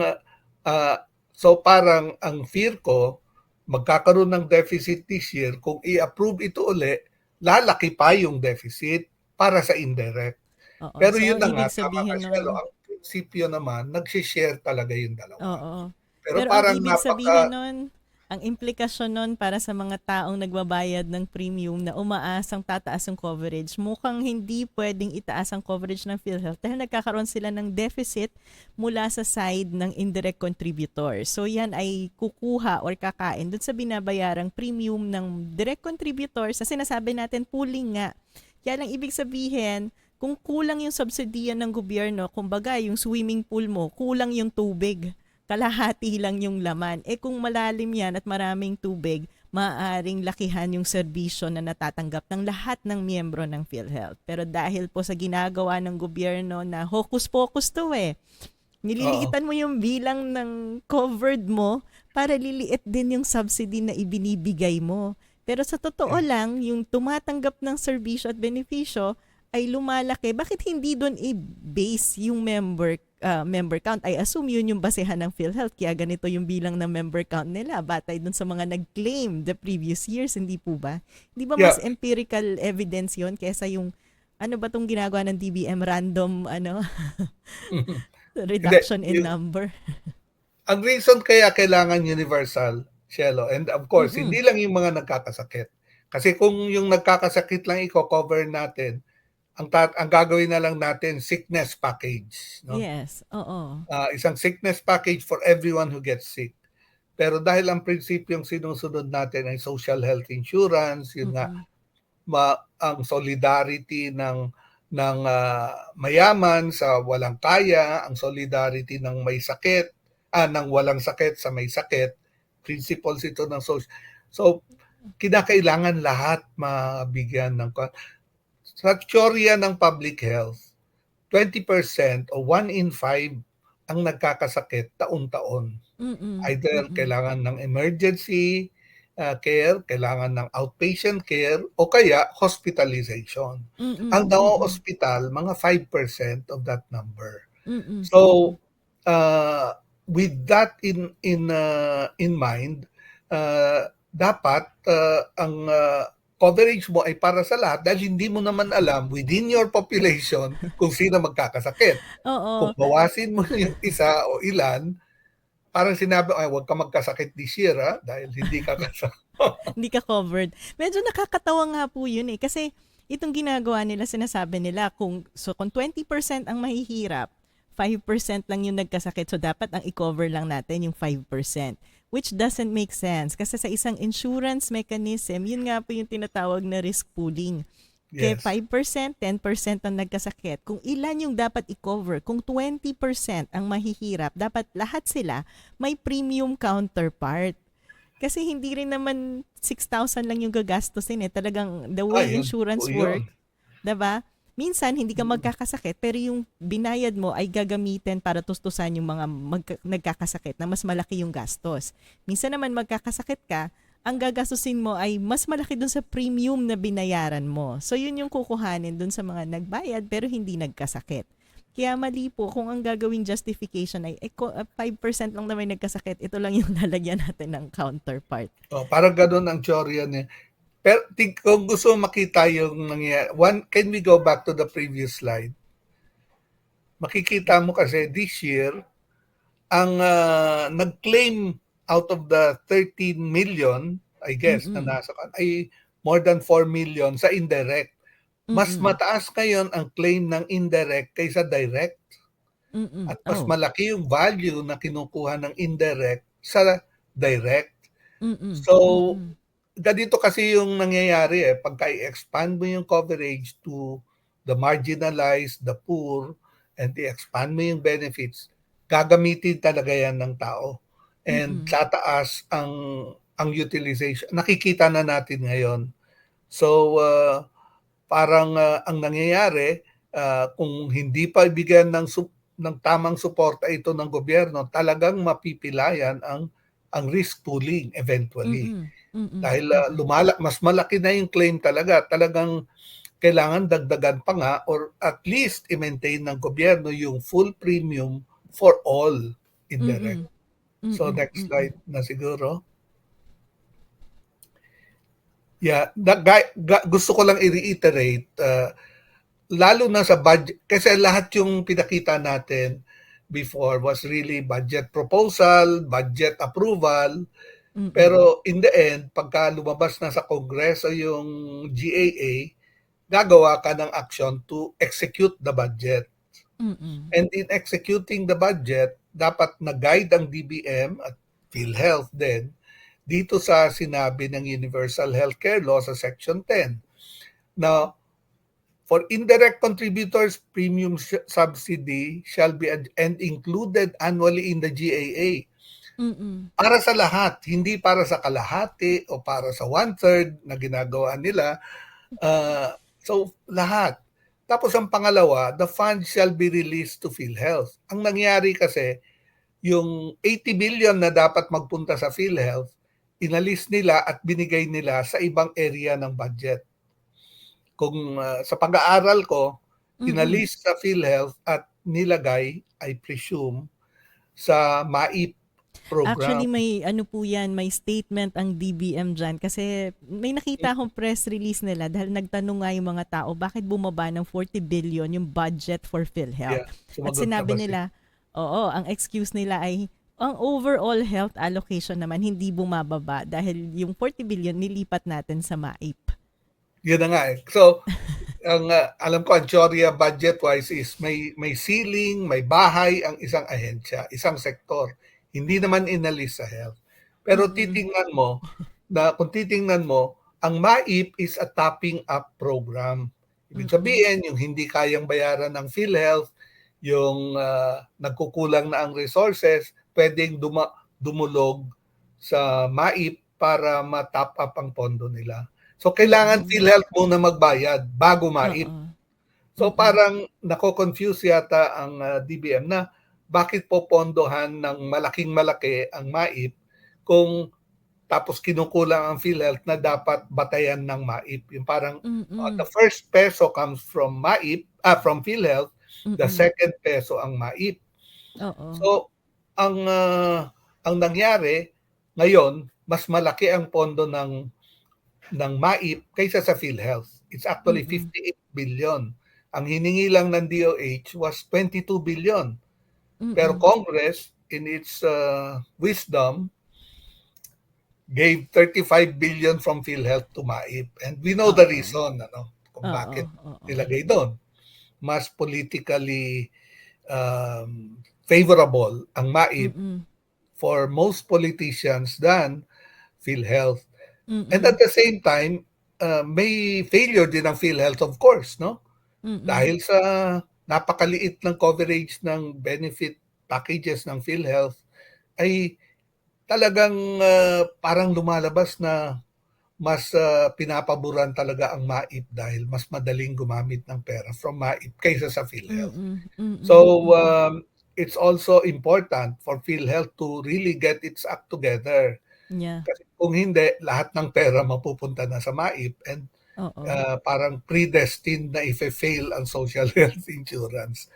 so parang ang fear ko, magkakaroon ng deficit this year, kung i-approve ito uli, lalaki pa yung deficit para sa indirect. Oo. Pero So, yun ang na nga, ibig tama ka sabihin Shelo, nun, ang prinsipyo naman, nagshi-share talaga yung dalawa. oo. Pero Pero ang parang ibig sabihin nun, ang implikasyon nun para sa mga taong nagbabayad ng premium na umaasang tataas ang coverage, mukhang hindi pwedeng itaas ang coverage ng PhilHealth dahil nagkakaroon sila ng deficit mula sa side ng indirect contributor. So yan ay kukuha or kakain dun sa binabayarang premium ng direct contributor sa sinasabi natin pooling nga. Kaya lang ibig sabihin, kung kulang yung subsidiyan ng gobyerno, kumbaga yung swimming pool mo, kulang yung tubig, kalahati lang yung laman. Kung malalim yan at maraming tubig, maaaring lakihan yung serbisyo na natatanggap ng lahat ng miyembro ng PhilHealth. Pero dahil po sa ginagawa ng gobyerno na hocus-pocus to oo, nililiitan mo yung bilang ng covered mo para liliit din yung subsidy na ibinibigay mo. Pero sa totoo eh, lang, yung tumatanggap ng serbisyo at benepisyo ay lumalaki. Bakit hindi doon i-base yung member count? I assume yun yung basehan ng PhilHealth. Kaya ganito yung bilang ng member count nila. Batay doon sa mga nag-claim the previous years, hindi po ba? Hindi ba mas yeah. empirical evidence yun kaysa yung ano ba tong ginagawa ng DBM random Hindi, reduction in yung number? ang reason kaya kailangan universal, Shelo, and of course, Mm. hindi lang yung mga nagkakasakit. Kasi kung yung nagkakasakit lang iko-cover natin, ang gagawin na lang natin sickness package, no? Yes, oo. Isang sickness package for everyone who gets sick. Pero dahil ang prinsipyong sinusunod natin ay social health insurance, yun nga, Mm. ang solidarity ng mayaman sa walang kaya, ang solidarity ng may sakit, ng walang sakit sa may sakit, principles ito ng social. So, kinakailangan lahat mabigyan ng sa teorya ng public health, 20% o 1 in 5 ang nagkakasakit taon-taon. Mm. Either Mm. kailangan ng emergency, care, kailangan ng outpatient care, o kaya hospitalization. Ang Mm. Mm. na-o-ospital, mga 5% of that number. Mm. So, Mm. with that in mind, dapat, ang, coverage mo ay para sa lahat dahil hindi mo naman alam within your population kung sino magkakasakit. Kung Oo. bawasin mo yung isa o ilan, parang sinabi, "Ay, huwag ka magkasakit this year, dahil hindi ka Hindi ka covered. Medyo nakakatawa nga po yun kasi itong ginagawa nila, sinasabi nila kung 20% ang mahihirap, 5% lang yung nagkasakit. So dapat ang i-cover lang natin yung 5%. Which doesn't make sense. Kasi sa isang insurance mechanism, yun nga po yung tinatawag na risk pooling. Kaya Yes. 5%, 10% ang nagkasakit. Kung ilan yung dapat i-cover, kung 20% ang mahihirap, dapat lahat sila may premium counterpart. Kasi hindi rin naman 6,000 lang yung gagastusin Talagang the way Yun po insurance yun. work, 'di ba? minsan hindi ka Mm. magkakasakit pero yung binayad mo ay gagamitin para tustusan yung mga nagkakasakit na mas malaki yung gastos. Minsan naman magkakasakit ka, ang gagastusin mo ay mas malaki dun sa premium na binayaran mo. So yun yung kukuhanin dun sa mga nagbayad pero hindi nagkasakit. Kaya mali po kung ang gagawing justification ay 5% lang naman nagkasakit, ito lang yung lalagyan natin ng counterpart. Parang ganun ang teorya niya. Pero kung gusto mo makita yung nangyayari, can we go back to the previous slide? Makikita mo kasi this year, ang nag-claim out of the 13 million, I guess, na Mm-mm. nasa ay more than 4 million sa indirect. Mas Mm-mm. mataas ngayon ang claim ng indirect kaysa direct. Mm-mm. At mas Oh. malaki yung value na kinukuha ng indirect sa direct. Mm-mm. So, Mm-mm. ganito kasi yung nangyayari pagka i-expand mo yung coverage to the marginalized, the poor, and i-expand mo yung benefits, gagamitin talaga yan ng tao. And Mm-mm. tataas ang utilization. Nakikita na natin ngayon. So, parang ang nangyayari, kung hindi pa ibigyan ng tamang suporta ito ng gobyerno, talagang mapipilayan ang risk pooling eventually. Mm-mm. Mm-mm. Dahil Mm-mm. mas malaki na yung claim talaga. Talagang kailangan dagdagan pa nga or at least i-maintain ng gobyerno yung full premium for all indirect. Mm-mm. So Mm-mm. next Mm-mm. slide na siguro. Yeah, gusto ko lang i-reiterate, lalo na sa budget, kasi lahat yung pinakita natin before was really budget proposal, budget approval, Mm-mm. pero in the end, pagka lumabas na sa Kongreso yung GAA, gagawa ka ng action to execute the budget. Mm-mm. And in executing the budget, dapat na-guide ang DBM at PhilHealth din dito sa sinabi ng Universal Healthcare Law sa Section 10. Now, for indirect contributors, premium subsidy shall be and included annually in the GAA. Mm-mm. Para sa lahat, hindi para sa kalahati o para sa one-third na ginagawa nila. So, lahat. Tapos ang pangalawa, the fund shall be released to PhilHealth. Ang nangyari kasi, yung 80 billion na dapat magpunta sa PhilHealth, inalis nila at binigay nila sa ibang area ng budget. Kung sa pag-aaral ko, Mm-mm. inalis sa PhilHealth at nilagay, I presume, sa MAIP program. Actually, may ano po yan, may statement ang DBM dyan. Kasi may nakita akong press release nila dahil nagtanong nga yung mga tao, bakit bumaba ng 40 billion yung budget for PhilHealth? Yeah, At sumagot na sinabi ba nila, oo, ang excuse nila ay, ang overall health allocation naman hindi bumababa dahil yung 40 billion nilipat natin sa MAIP. Yun na nga So, alam ko ang teorya budget-wise is may ceiling, may bahay ang isang ahensya, isang sektor. Hindi naman inalis sa health. Pero kung titingnan mo, ang MAIP is a topping up program. Ibig sabihin, yung hindi kayang bayaran ng PhilHealth, yung nagkukulang na ang resources, pwedeng dumulog sa MAIP para ma-top up ang pondo nila. So, kailangan PhilHealth muna magbayad bago MAIP. Oo. So, parang nako-confuse yata ang DBM na bakit popondohan ng malaking-malaki ang MAIP kung tapos kinukulang ang PhilHealth na dapat batayan ng MAIP. Yung parang the first peso comes from MAIP, from PhilHealth, the second peso ang MAIP. Oo. So, ang nangyari ngayon, mas malaki ang pondo ng MAIP kaysa sa PhilHealth. It's actually 58 billion. Ang hiningi lang ng DOH was 22 billion. Pero Congress, in its wisdom, gave 35 billion from PhilHealth to MAIP. And we know the reason kung bakit nilagay doon. Mas politically favorable ang MAIP for most politicians than PhilHealth. And at the same time, may failure din ng PhilHealth, of course, no? Dahil sa napakaliit ng coverage ng benefit packages ng PhilHealth, ay talagang parang lumalabas na mas pinapaboran talaga ang MAIP dahil mas madaling gumamit ng pera from MAIP kaysa sa PhilHealth. Mm, mm, So mm. it's also important for PhilHealth to really get its act together. Yeah, Kasi kung hindi, lahat ng pera mapupunta na sa MAIP and oo. parang predestined na if-fail ang social health insurance.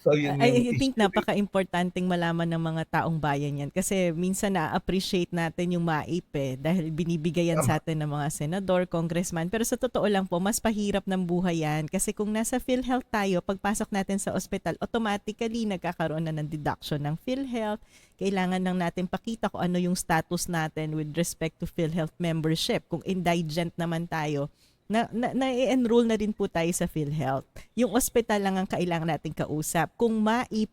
So yun yung I think issue dito. napaka-importanting malaman ng mga taong bayan yan kasi minsan na-appreciate natin yung MAIP dahil binibigay yan Tama. sa atin ng mga senador, congressman. Pero sa totoo lang po, mas pahirap ng buhay yan kasi kung nasa PhilHealth tayo, pagpasok natin sa ospital, automatically nagkakaroon na ng deduction ng PhilHealth. Kailangan lang natin pakita kung ano yung status natin with respect to PhilHealth membership. Kung indigent naman tayo, na-enroll na din po tayo sa PhilHealth. Yung ospital lang ang kailangan nating kausap. Kung MAIP,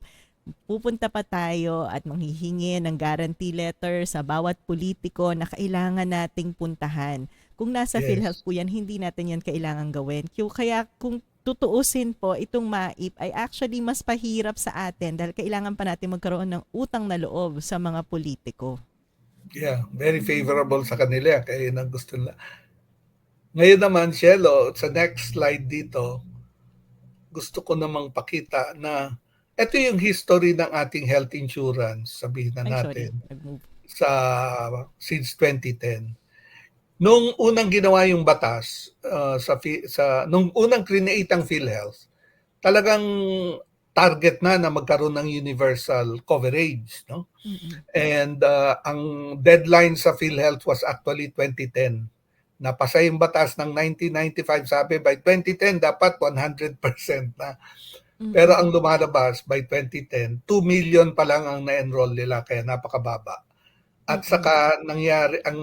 pupunta pa tayo at manghihingi ng guarantee letter sa bawat politiko na kailangan nating puntahan. Kung nasa PhilHealth Yes. po yan, hindi natin yan kailangan gawin. Kaya kung tutuusin po, itong MAIP ay actually mas pahirap sa atin dahil kailangan pa natin magkaroon ng utang na loob sa mga politiko. Yeah, very favorable sa kanila. Kaya yun ang gusto nila. Ngayon naman, Shelo, sa next slide dito, gusto ko namang pakita na ito yung history ng ating health insurance, sabihin na Ay, sorry. natin, Nag-move. sa since 2010. Nung unang ginawa yung batas, nung unang create ang PhilHealth, talagang target na magkaroon ng universal coverage, no? Mm-mm. And ang deadline sa PhilHealth was actually 2010. Napasa yung batas ng 1995, sabi by 2010 dapat 100% na. Pero Mm-mm. ang lumalabas by 2010, 2 million pa lang ang na-enroll nila kaya napakababa. At Mm-mm. saka nangyari ang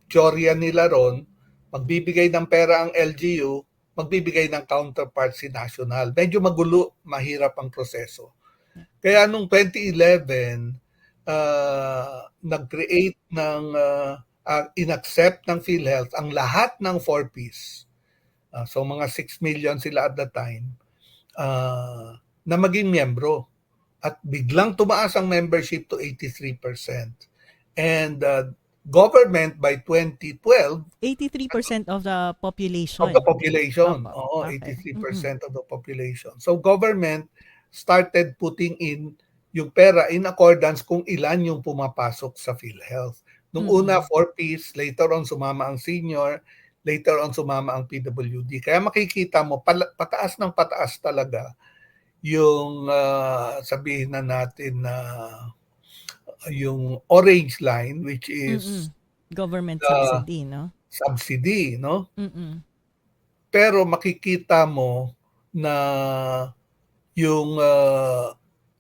teorya nila ron, magbibigay ng pera ang LGU, magbibigay ng counterpart si National. Medyo magulo, mahirap ang proseso. Kaya nung 2011, nag-create ng inaccept ng PhilHealth ang lahat ng 4Ps. So mga 6 million sila at that time na maging miyembro. At biglang tumaas ang membership to 83%. And government by 2012 83% of the of the population. population. Opo, Oo, okay. Mm. 83% of the population. So government started putting in yung pera in accordance kung ilan yung pumapasok sa PhilHealth. Nung una, Mm. 4Ps, later on sumama ang senior, later on sumama ang PWD. Kaya makikita mo, pataas ng pataas talaga yung sabihin na natin na yung orange line, which is Mm. Government the subsidy, no? subsidy, no? Mm. Pero makikita mo na yung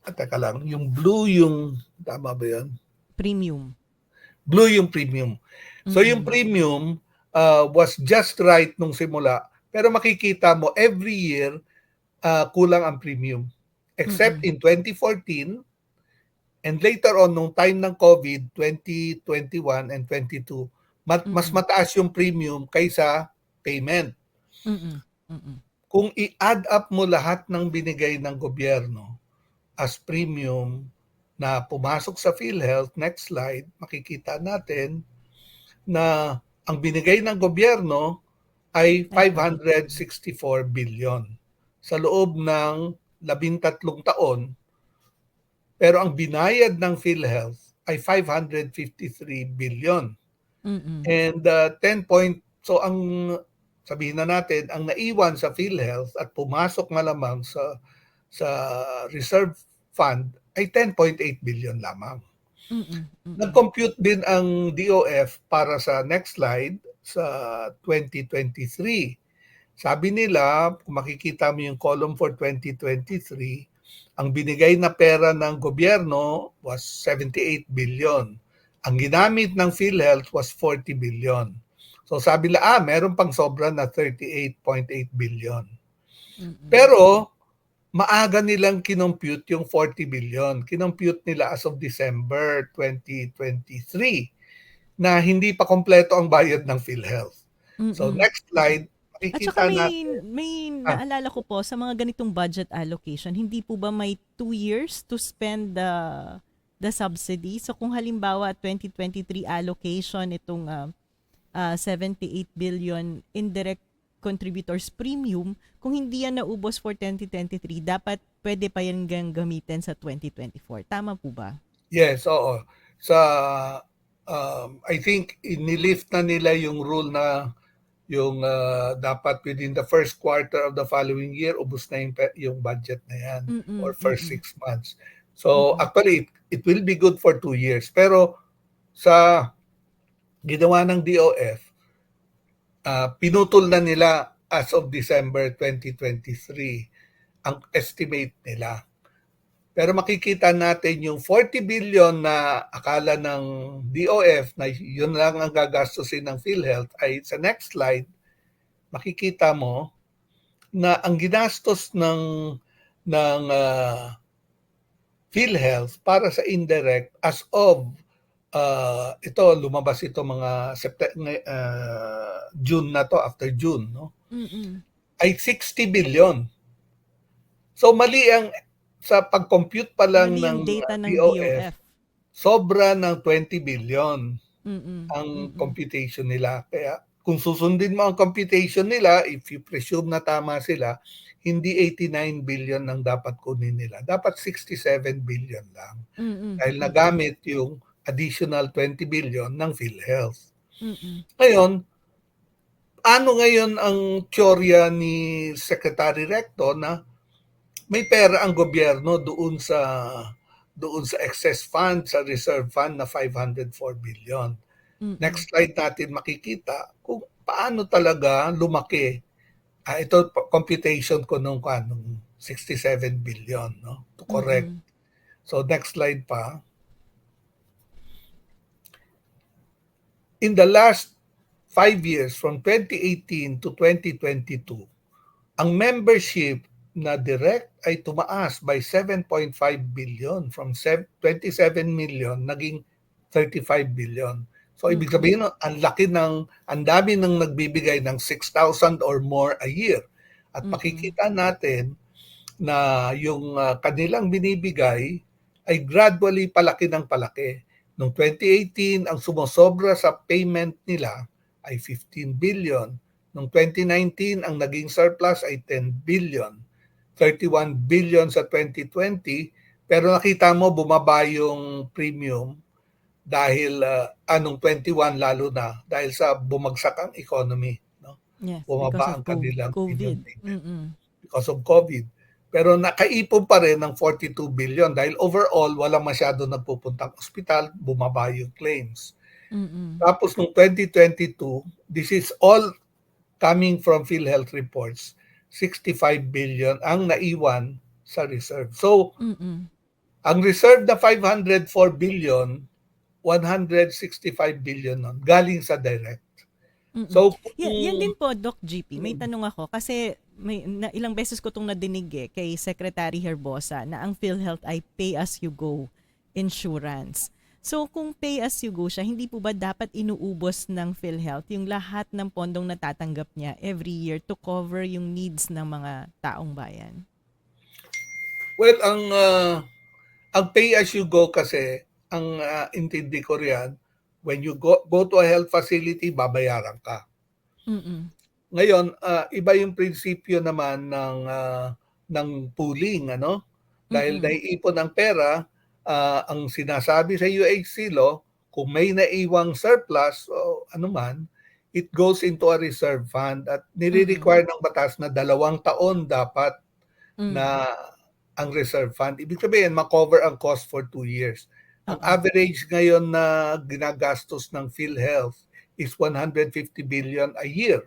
teka lang, yung blue yung tama ba 'yun? Premium. Blue yung premium. So yung Mm. premium was just right nung simula, pero makikita mo every year kulang ang premium. Except Mm. in 2014 and later on nung time ng COVID 2021 and 22, mas Mm. mataas yung premium kaysa payment. Mm. Mm. Kung i-add up mo lahat ng binigay ng gobyerno as premium na pumasok sa PhilHealth, next slide, makikita natin na ang binigay ng gobyerno ay Ay, sorry. 564 billion sa loob ng 13 taon. Pero ang binayad ng PhilHealth ay 553 billion. Mm. And so ang sabihin na natin, ang naiwan sa PhilHealth at pumasok malamang sa reserve fund ay 10.8 billion lamang. Mm. Mm. Nag-compute din ang DOF para sa next slide sa 2023. Sabi nila, kung makikita mo yung column for 2023, ang binigay na pera ng gobyerno was 78 billion. Ang ginamit ng PhilHealth was 40 billion. So sabi nila, meron pang sobra na 38.8 billion. Mm. Pero maaga nilang kinompute yung 40 billion. Kinompute nila as of December 2023 na hindi pa kompleto ang bayad ng PhilHealth. So Mm. next slide, At saka makikita natin. may naalala ko po sa mga ganitong budget allocation, hindi po ba may 2 years to spend the subsidy? So kung halimbawa 2023 allocation itong 78 billion indirect contributors premium, kung hindi yan naubos for 2023, dapat pwede pa yan gamitin sa 2024. Tama po ba? Yes, oo. Sa I think inilift na nila yung rule na yung dapat within the first quarter of the following year ubos na yung budget na yan or Mm-mm, first mm-mm, 6 months. So mm-mm, actually it will be good for 2 years. Pero sa ginawa ng DOF, pinutol na nila as of December 2023 ang estimate nila. Pero makikita natin yung 40 billion na akala ng DOF na yun lang ang gagastusin ng PhilHealth ay sa next slide, makikita mo na ang ginastos ng PhilHealth para sa indirect as of ito lumabas ito mga June na to, after June, no? mm-mm. Ay 60 billion. So mali ang sa pag-compute pa lang Mali yung ng data ng DOF, DOF. sobra ng 20 billion Mm-mm, ang mm-mm, computation nila. Kaya kung susundin mo ang computation nila, if you presume na tama sila, hindi 89 billion ang dapat kunin nila. Dapat 67 billion lang. mm-mm, Dahil mm-mm, nagamit yung additional 20 billion ng PhilHealth. mm-mm, Ngayon, ano ngayon ang teorya ni Secretary Recto na may pera ang gobyerno doon sa excess fund, sa reserve fund na 504 billion. mm-mm. Next slide natin makikita kung paano talaga lumaki. Ito computation ko nung 67 billion, no? To correct. Mm-mm. So next slide pa. In the last 5 years from 2018 to 2022, ang membership na direct ay tumaas by 7.5 billion from 27 million naging 35 billion. So ibig Mm-mm. sabihin ang dami ng nagbibigay ng 6,000 or more a year. At Mm-mm. makikita natin na yung kanilang binibigay ay gradually palaki ng palaki. Noong 2018, ang sumosobra sa payment nila ay 15 billion. Noong 2019, ang naging surplus ay 10 billion. 31 billion sa 2020, pero nakita mo bumaba yung premium dahil anong 21 lalo na dahil sa bumagsak ang economy, no? Yes, because Bumaba of ang kanilang premium COVID. payment Mm-mm. because of COVID. Pero nakaipon pa rin ng 42 billion dahil overall walang masyado nagpupuntang ospital, bumaba yung claims. Mm-mm. Tapos noong 2022, this is all coming from PhilHealth reports, 65 billion ang naiwan sa reserve. So, Mm-mm. ang reserve na 504 billion, 165 billion nun, galing sa direct. Mm. So, Yan din po, Doc GP. May mm, tanong ako kasi ilang beses ko itong nadinig kay Secretary Herbosa na ang PhilHealth ay pay-as-you-go insurance. So kung pay-as-you-go siya, hindi po ba dapat inuubos ng PhilHealth yung lahat ng pondong natatanggap niya every year to cover yung needs ng mga taong bayan? well, ang pay as you go kasi, ang intindi ko riyan, when you go to a health facility, babayaran ka. Mm-mm. Ngayon, iba yung prinsipyo naman ng pooling, ano? Dahil Mm-mm. naiipon ang pera, ang sinasabi sa UHC law, kung may naiwang surplus o ano man, it goes into a reserve fund at Mm-mm. nire-require ng batas na 2 taon dapat Mm. na ang reserve fund. Ibig sabihin, makover ang cost for 2 years. Ang Oo. average ngayon na ginagastos ng PhilHealth is 150 billion a year.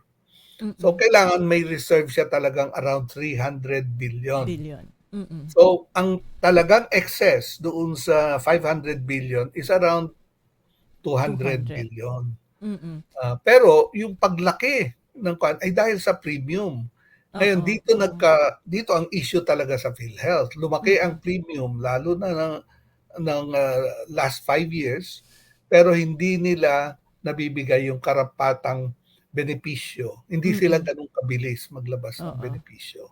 So Mm-mm. kailangan may reserve siya talagang around 300 billion. Billion. Mm-mm. So ang talagang excess doon sa 500 billion is around 200 200. billion. Mm-mm. Pero yung paglaki ng ay dahil sa premium. Ngayon Oo. Oo. dito ang issue talaga sa PhilHealth. Lumaki ang Mm-mm. premium lalo na ng last 5 years, pero hindi nila nabibigay yung karapatang benepisyo. Hindi sila Mm-mm. ganun kabilis maglabas ng Oo. benepisyo.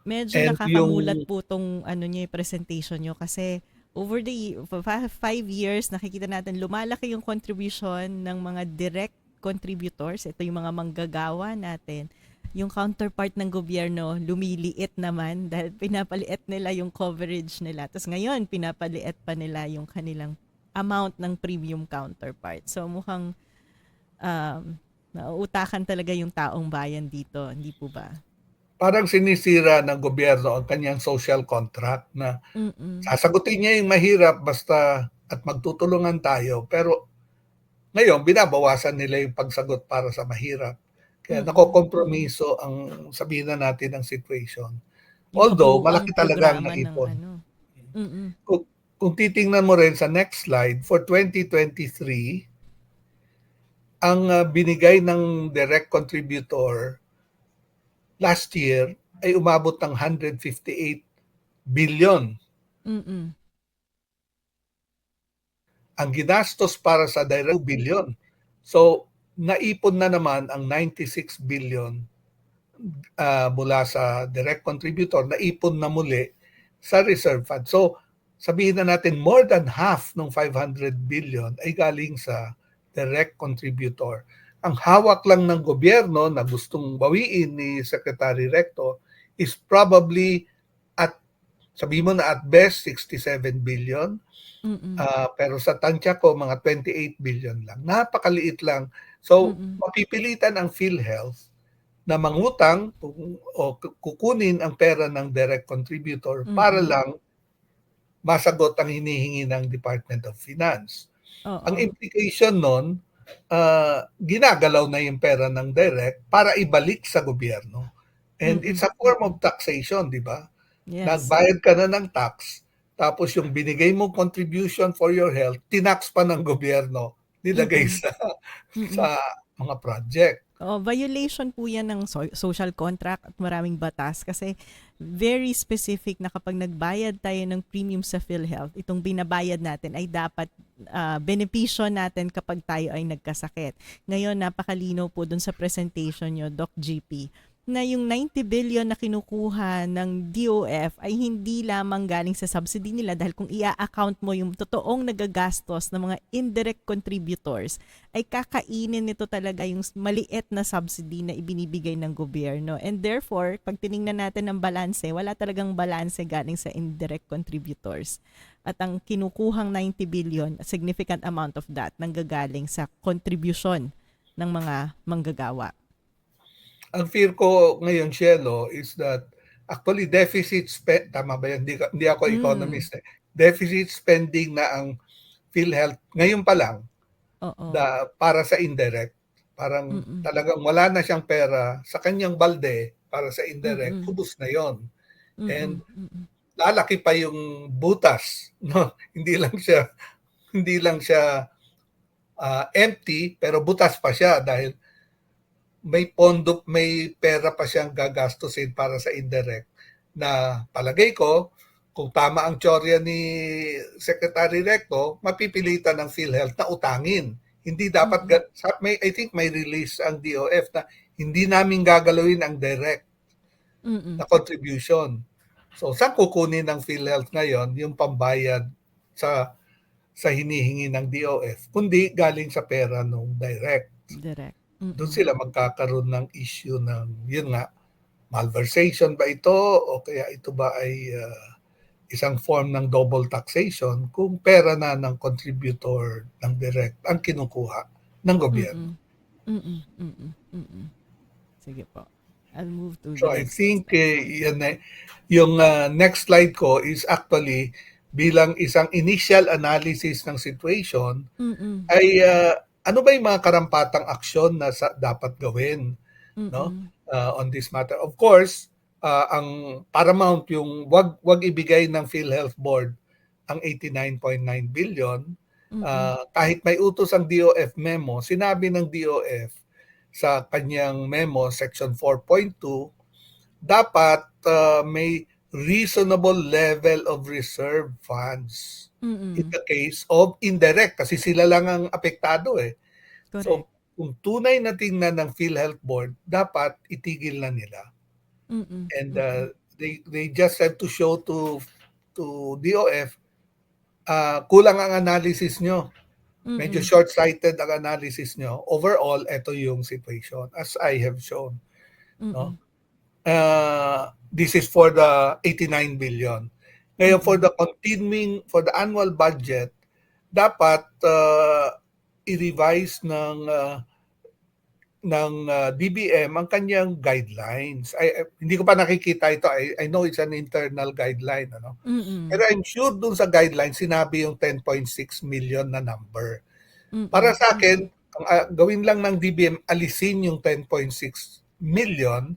Medyo And nakakamulat yung po tong presentation nyo kasi over the 5 years nakikita natin lumalaki yung contribution ng mga direct contributors, ito yung mga manggagawa natin, yung counterpart ng gobyerno lumiliit naman dahil pinapaliit nila yung coverage nila. Tapos ngayon, pinapaliit pa nila yung kanilang amount ng premium counterpart. So mukhang nauutakan talaga yung taong bayan dito, hindi po ba? Parang sinisira ng gobyerno ang kanyang social contract na Mm. sasagutin niya yung mahirap basta at magtutulungan tayo. Pero ngayon, binabawasan nila yung pagsagot para sa mahirap. Kaya Mm. nakokompromiso ang sabihin na natin ang situation. Yung Although, kabuuang malaki talaga ang programa ng naipon. ano. Mm. Kung titingnan mo rin sa next slide, for 2023, ang binigay ng direct contributor last year ay umabot ng 158 billion. Mm. Ang ginastos para sa direct billion. So, naipon na naman ang 96 billion mula sa direct contributor, naipon na muli sa reserve fund. So, sabihin na natin more than half ng 500 billion ay galing sa direct contributor. Ang hawak lang ng gobyerno na gustong bawiin ni Secretary Recto is probably at sabihin mo na at best 67 billion. Mm. Pero sa tansya ko mga 28 billion lang. Napakaliit lang. So, Mm. mapipilitan ang PhilHealth na mangutang o kukunin ang pera ng direct contributor para Mm. lang masagot ang hinihingi ng Department of Finance. Ang Oo. implication nun, ginagalaw na yung pera ng direct para ibalik sa gobyerno. And it's Mm. a form of taxation, di ba? Yes. Nagbayad ka na ng tax, tapos yung binigay mong contribution for your health, tinax pa ng gobyerno, nilagay Mm. sa Mm. mga project. Violation po yan ng social contract at maraming batas kasi very specific na kapag nagbayad tayo ng premium sa PhilHealth, itong binabayad natin ay dapat benepisyo natin kapag tayo ay nagkasakit. Ngayon, napakalinaw po dun sa presentation nyo, Doc GP, na yung 90 billion na kinukuha ng DOF ay hindi lamang galing sa subsidy nila dahil kung ia-account mo yung totoong nagagastos ng mga indirect contributors ay kakainin nito talaga yung maliit na subsidy na ibinibigay ng gobyerno. And therefore, pag tiningnan natin ng balanse, wala talagang balanse galing sa indirect contributors. At ang kinukuhang 90 billion, a significant amount of that nanggagaling sa contribution ng mga manggagawa. Ang fear ko ngayon, Cielo, is that actually deficit spend, tama ba yan? Hindi ako economist. Deficit spending na ang PhilHealth ngayon pa lang Oo. para sa indirect. Parang Mm. talagang wala na siyang pera sa kanyang balde para sa indirect, Mm. ubos na yon. Mm. And Mm. lalaki pa yung butas, no? Hindi lang siya empty, pero butas pa siya dahil may pera pa siyang gagastusin para sa indirect na palagay ko, kung tama ang teorya ni Secretary Recto, mapipilitan ng PhilHealth na utangin. Hindi dapat, I think may release ang DOF na hindi namin gagalawin ang direct na contribution. So, saan kukunin ng PhilHealth ngayon yung pambayad sa hinihingi ng DOF, kundi galing sa pera ng direct. Direct. Doon sila magkakaroon ng issue ng, yun nga, malversation ba ito o kaya ito ba ay isang form ng double taxation kung pera na ng contributor ng direct ang kinukuha ng gobyerno. Sige po. I'll move to So the I next think slide. yung next slide ko is actually bilang isang initial analysis ng situation ay ano ba yung mga karampatang aksyon na dapat gawin, no? On this matter. Of course, ang paramount yung wag ibigay ng PhilHealth Board ang 89.9 billion. Kahit may utos ang DOF memo, sinabi ng DOF sa kanyang memo section 4.2, dapat may reasonable level of reserve funds in the case of indirect kasi sila lang ang apektado eh. Correct. So kung tunay na tingnan ng PhilHealth Board, dapat itigil na nila. And they just have to show to DOF kulang ang analysis nyo. Medyo Mm. short-sighted ang analysis nyo. Overall, ito yung situation as I have shown. No? Mm. This is for the 89 billion. Ngayon, for Mm. for the annual budget, dapat i-revise ng DBM ang kanyang guidelines. Hindi ko pa nakikita ito. I know it's an internal guideline. Ano? Pero Mm. I'm sure dun sa guidelines, sinabi yung 10.6 million na number. Para Mm. sa akin, ang gawin lang ng DBM, alisin yung 10.6 million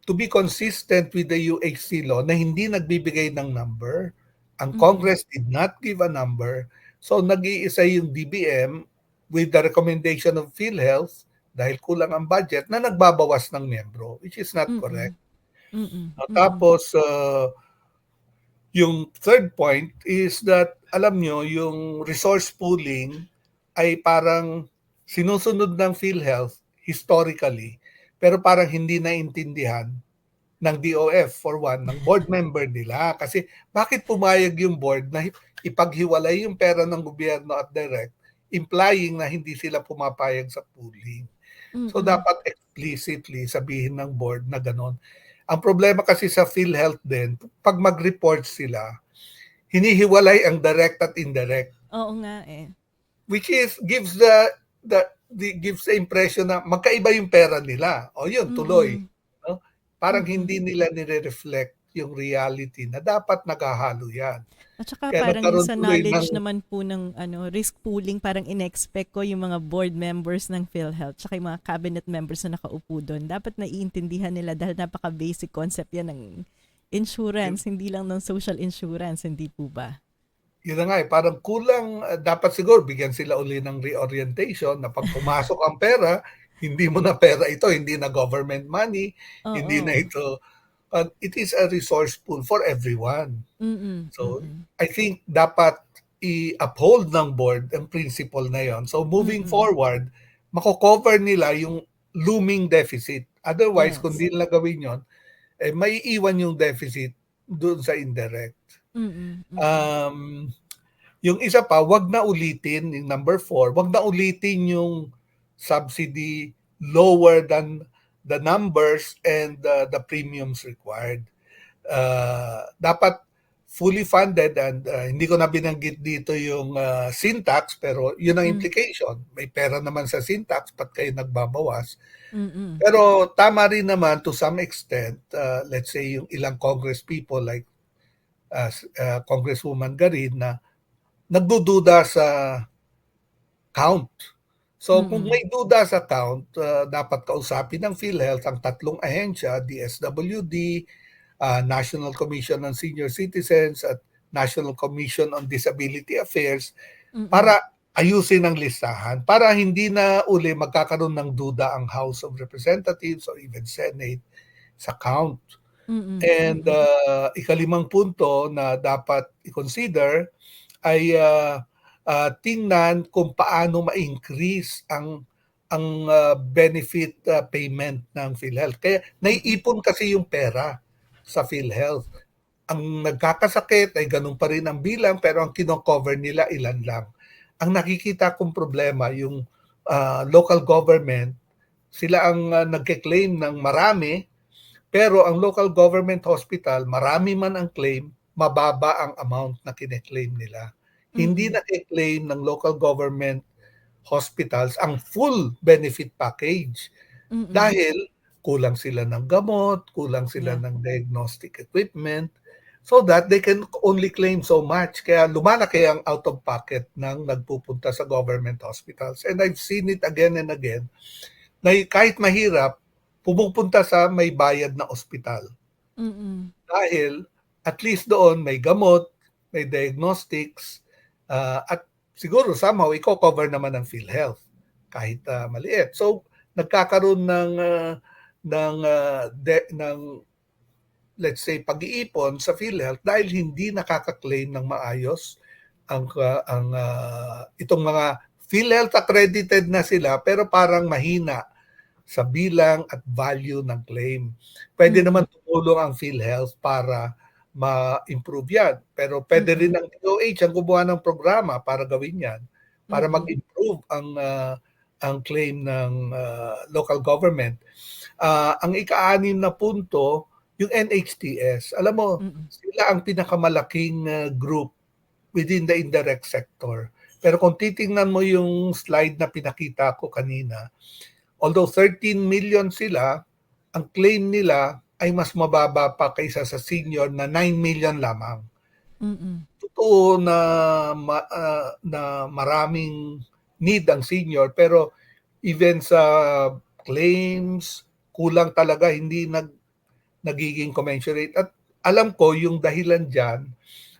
to be consistent with the UHC law na hindi nagbibigay ng number. Ang Mm. Congress did not give a number. So nag-iisa yung DBM with the recommendation of PhilHealth dahil kulang ang budget na nagbabawas ng miyembro, which is not Mm. correct. Mm. Mm. Tapos, yung third point is that, alam nyo, yung resource pooling ay parang sinusunod ng PhilHealth historically, pero parang hindi naintindihan ng DOF for one, ng board member nila. Kasi bakit pumayag yung board na ipaghiwalay yung pera ng gobyerno at direct, implying na hindi sila pumapayag sa pooling. So Mm. dapat explicitly sabihin ng board na ganon. Ang problema kasi sa PhilHealth din, pag mag-report sila, hinihiwalay ang direct at indirect, Oo nga eh. which is gives gives the impression na magkaiba yung pera nila. O yun, tuloy. Mm. No? Parang Mm. hindi nila nire-reflect yung reality na dapat naghahalo yan. At saka Kaya parang yung nagkaroon sa tuloy knowledge ng naman po ng risk pooling, parang in-expect ko yung mga board members ng PhilHealth tsaka yung mga cabinet members na nakaupo doon. Dapat naiintindihan nila dahil napaka-basic concept yan ng insurance, hindi lang ng social insurance, hindi po ba? yun na nga parang kulang, dapat siguro bigyan sila uli ng reorientation na pag pumasok ang pera, hindi mo na pera ito, hindi na government money, hindi na Oo. ito, it is a resource pool for everyone. Mm. So, Mm. I think dapat i-uphold ng board ang principle na yon. So, moving Mm. forward, mako-cover nila yung looming deficit. Otherwise, kung Yes. di nila gawin yon, may iwan yung deficit doon sa indirect. Mm. Mm. Um, yung isa pa, wag na ulitin, yung number 4, wag na ulitin yung subsidy lower than the numbers and the premiums required. Dapat fully funded and hindi ko na binanggit dito yung syntax pero yun ang Mm. implication. May pera naman sa syntax, pat kayo nagbabawas. Mm. Pero tama rin naman to some extent, let's say yung ilang Congress people like Congresswoman Garin na nagdududa sa count. So kung Mm. may duda sa count, dapat kausapin ng PhilHealth ang tatlong ahensya, DSWD, National Commission on Senior Citizens at National Commission on Disability Affairs Mm. para ayusin ang listahan para hindi na uli magkakaroon ng duda ang House of Representatives or even Senate sa count. Mm. And Mm. ikalimang punto na dapat i-consider ay tingnan kung paano ma-increase ang benefit payment ng PhilHealth. Kaya naiipon kasi yung pera sa PhilHealth. Ang nagkakasakit ay ganun pa rin ang bilang pero ang kino-cover nila ilan lang. Ang nakikita kong problema yung local government, sila ang nagke-claim ng marami pero ang local government hospital, marami man ang claim, mababa ang amount na kine-claim nila. Hindi Mm. na-claim ng local government hospitals ang full benefit package Mm. dahil kulang sila ng gamot, kulang sila Yeah. ng diagnostic equipment, so that they can only claim so much. Kaya lumalaki ang out of pocket ng nagpupunta sa government hospitals. And I've seen it again and again na kahit mahirap, pumupunta sa may bayad na ospital. Mm. Dahil at least doon may gamot, may diagnostics, at siguro somehow i-cover naman ng PhilHealth kahit maliit. So nagkakaroon ng let's say pag-iipon sa PhilHealth dahil hindi nakaka-claim ng maayos ang itong mga PhilHealth accredited na sila pero parang mahina sa bilang at value ng claim. Pwede Mm. naman tumulong ang PhilHealth para ma-improve yan. Pero pwede rin Mm. ang DOH ang gumawa ng programa para gawin yan. para Mm. mag-improve ang claim ng local government. Ang ika-6 na punto, yung NHTS. Alam mo, Mm. sila ang pinakamalaking group within the indirect sector. Pero kung titingnan mo yung slide na pinakita ko kanina, although 13 million sila, ang claim nila ay mas mababa pa kaysa sa senior na 9 million lamang. Mm. Totoo na maraming need ang senior, pero even sa claims, kulang talaga, hindi nagiging commensurate. At alam ko yung dahilan diyan,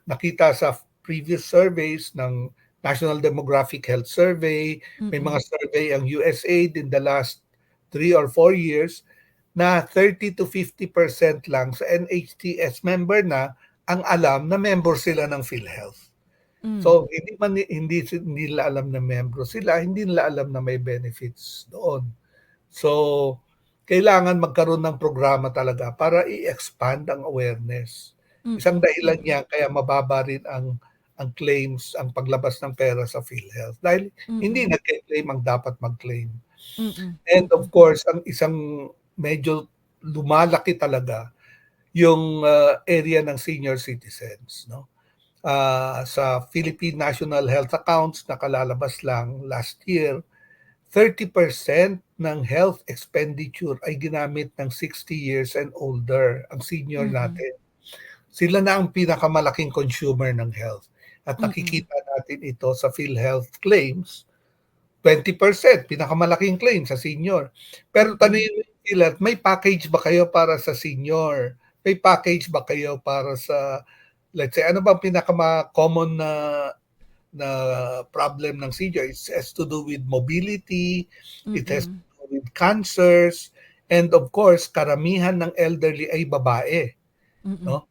nakita sa previous surveys ng National Demographic Health Survey, may Mm. mga survey ang USAID in the last 3 or 4 years na 30 to 50% lang sa NHTS member na ang alam na member sila ng PhilHealth. Mm. So hindi nila alam na membro sila, hindi nila alam na may benefits doon. So kailangan magkaroon ng programa talaga para i-expand ang awareness. Isang Mm. dahilan niya kaya mababa rin ang claims, ang paglabas ng pera sa PhilHealth dahil hindi Mm. nagke-claim ang dapat mag-claim. Mm. And of Mm. course, ang isang medyo lumalaki talaga yung area ng senior citizens, no? Sa Philippine National Health Accounts na kalalabas lang last year, 30% ng health expenditure ay ginamit ng 60 years and older, ang senior Mm. natin. Sila na ang pinakamalaking consumer ng health. At Mm. nakikita natin ito sa PhilHealth claims, 20% pinakamalaking claim sa senior. Pero Mm. tanungin mo yung PhilHealth, may package ba kayo para sa senior? May package ba kayo para sa, let's say, ano bang pinaka-common na problem ng senior? It has to do with mobility, it has to Mm. do with cancers, and of course, karamihan ng elderly ay babae, Mm. no?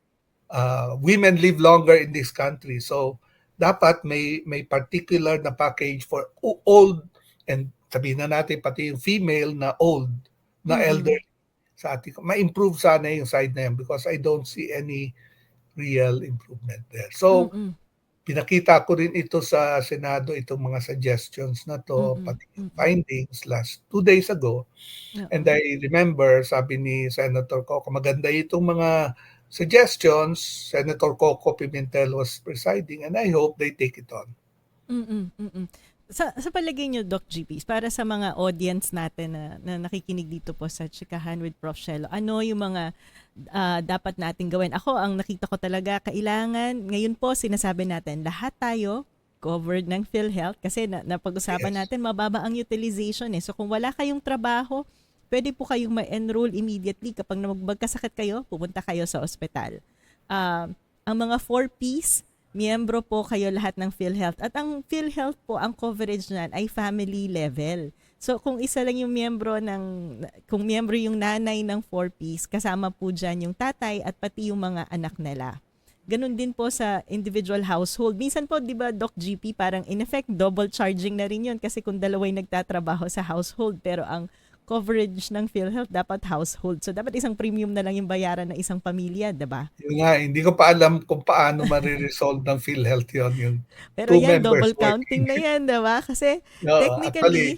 Women live longer in this country, so dapat may particular na package for old, and sabihin na natin pati yung female na old, na Mm. elderly sa ating, ma-improve sana yung side na yun because I don't see any real improvement there. So, Mm. pinakita ko rin ito sa Senado, itong mga suggestions na to, Mm. pati yung Mm. findings last 2 days ago. And Oo. I remember, sabi ni Senator Coco, maganda itong mga suggestions. Senator Coco Pimentel was presiding and I hope they take it on. Mm. Mm. Sa palagay niyo, Doc GP, para sa mga audience natin na nakikinig dito po sa Chikahan with Prof. Shelo, ano yung mga dapat nating gawin? Ako, ang nakita ko talaga, kailangan, ngayon po sinasabi natin, lahat tayo covered ng PhilHealth kasi napag-usapan Yes. natin, mababa ang utilization eh. So kung wala kayong trabaho, pwede po kayong ma-enroll immediately. Kapag magkasakit kayo, pupunta kayo sa ospital. Ang mga 4Ps, miyembro po kayo lahat ng PhilHealth. At ang PhilHealth po, ang coverage niyan ay family level. So kung isa lang yung kung miyembro yung nanay ng 4Ps, kasama po dyan yung tatay at pati yung mga anak nila. Ganun din po sa individual household. Minsan po, di ba, Doc GP, parang in effect, double charging na rin yun kasi kung dalaway nagtatrabaho sa household, pero ang coverage ng PhilHealth dapat household. So dapat isang premium na lang yung bayaran ng isang pamilya, di ba? Yun nga, hindi ko pa alam kung paano mariresolve ng PhilHealth yun, yung Pero two yan, members double working. counting na yan, di ba? Kasi Oo, actually, technically,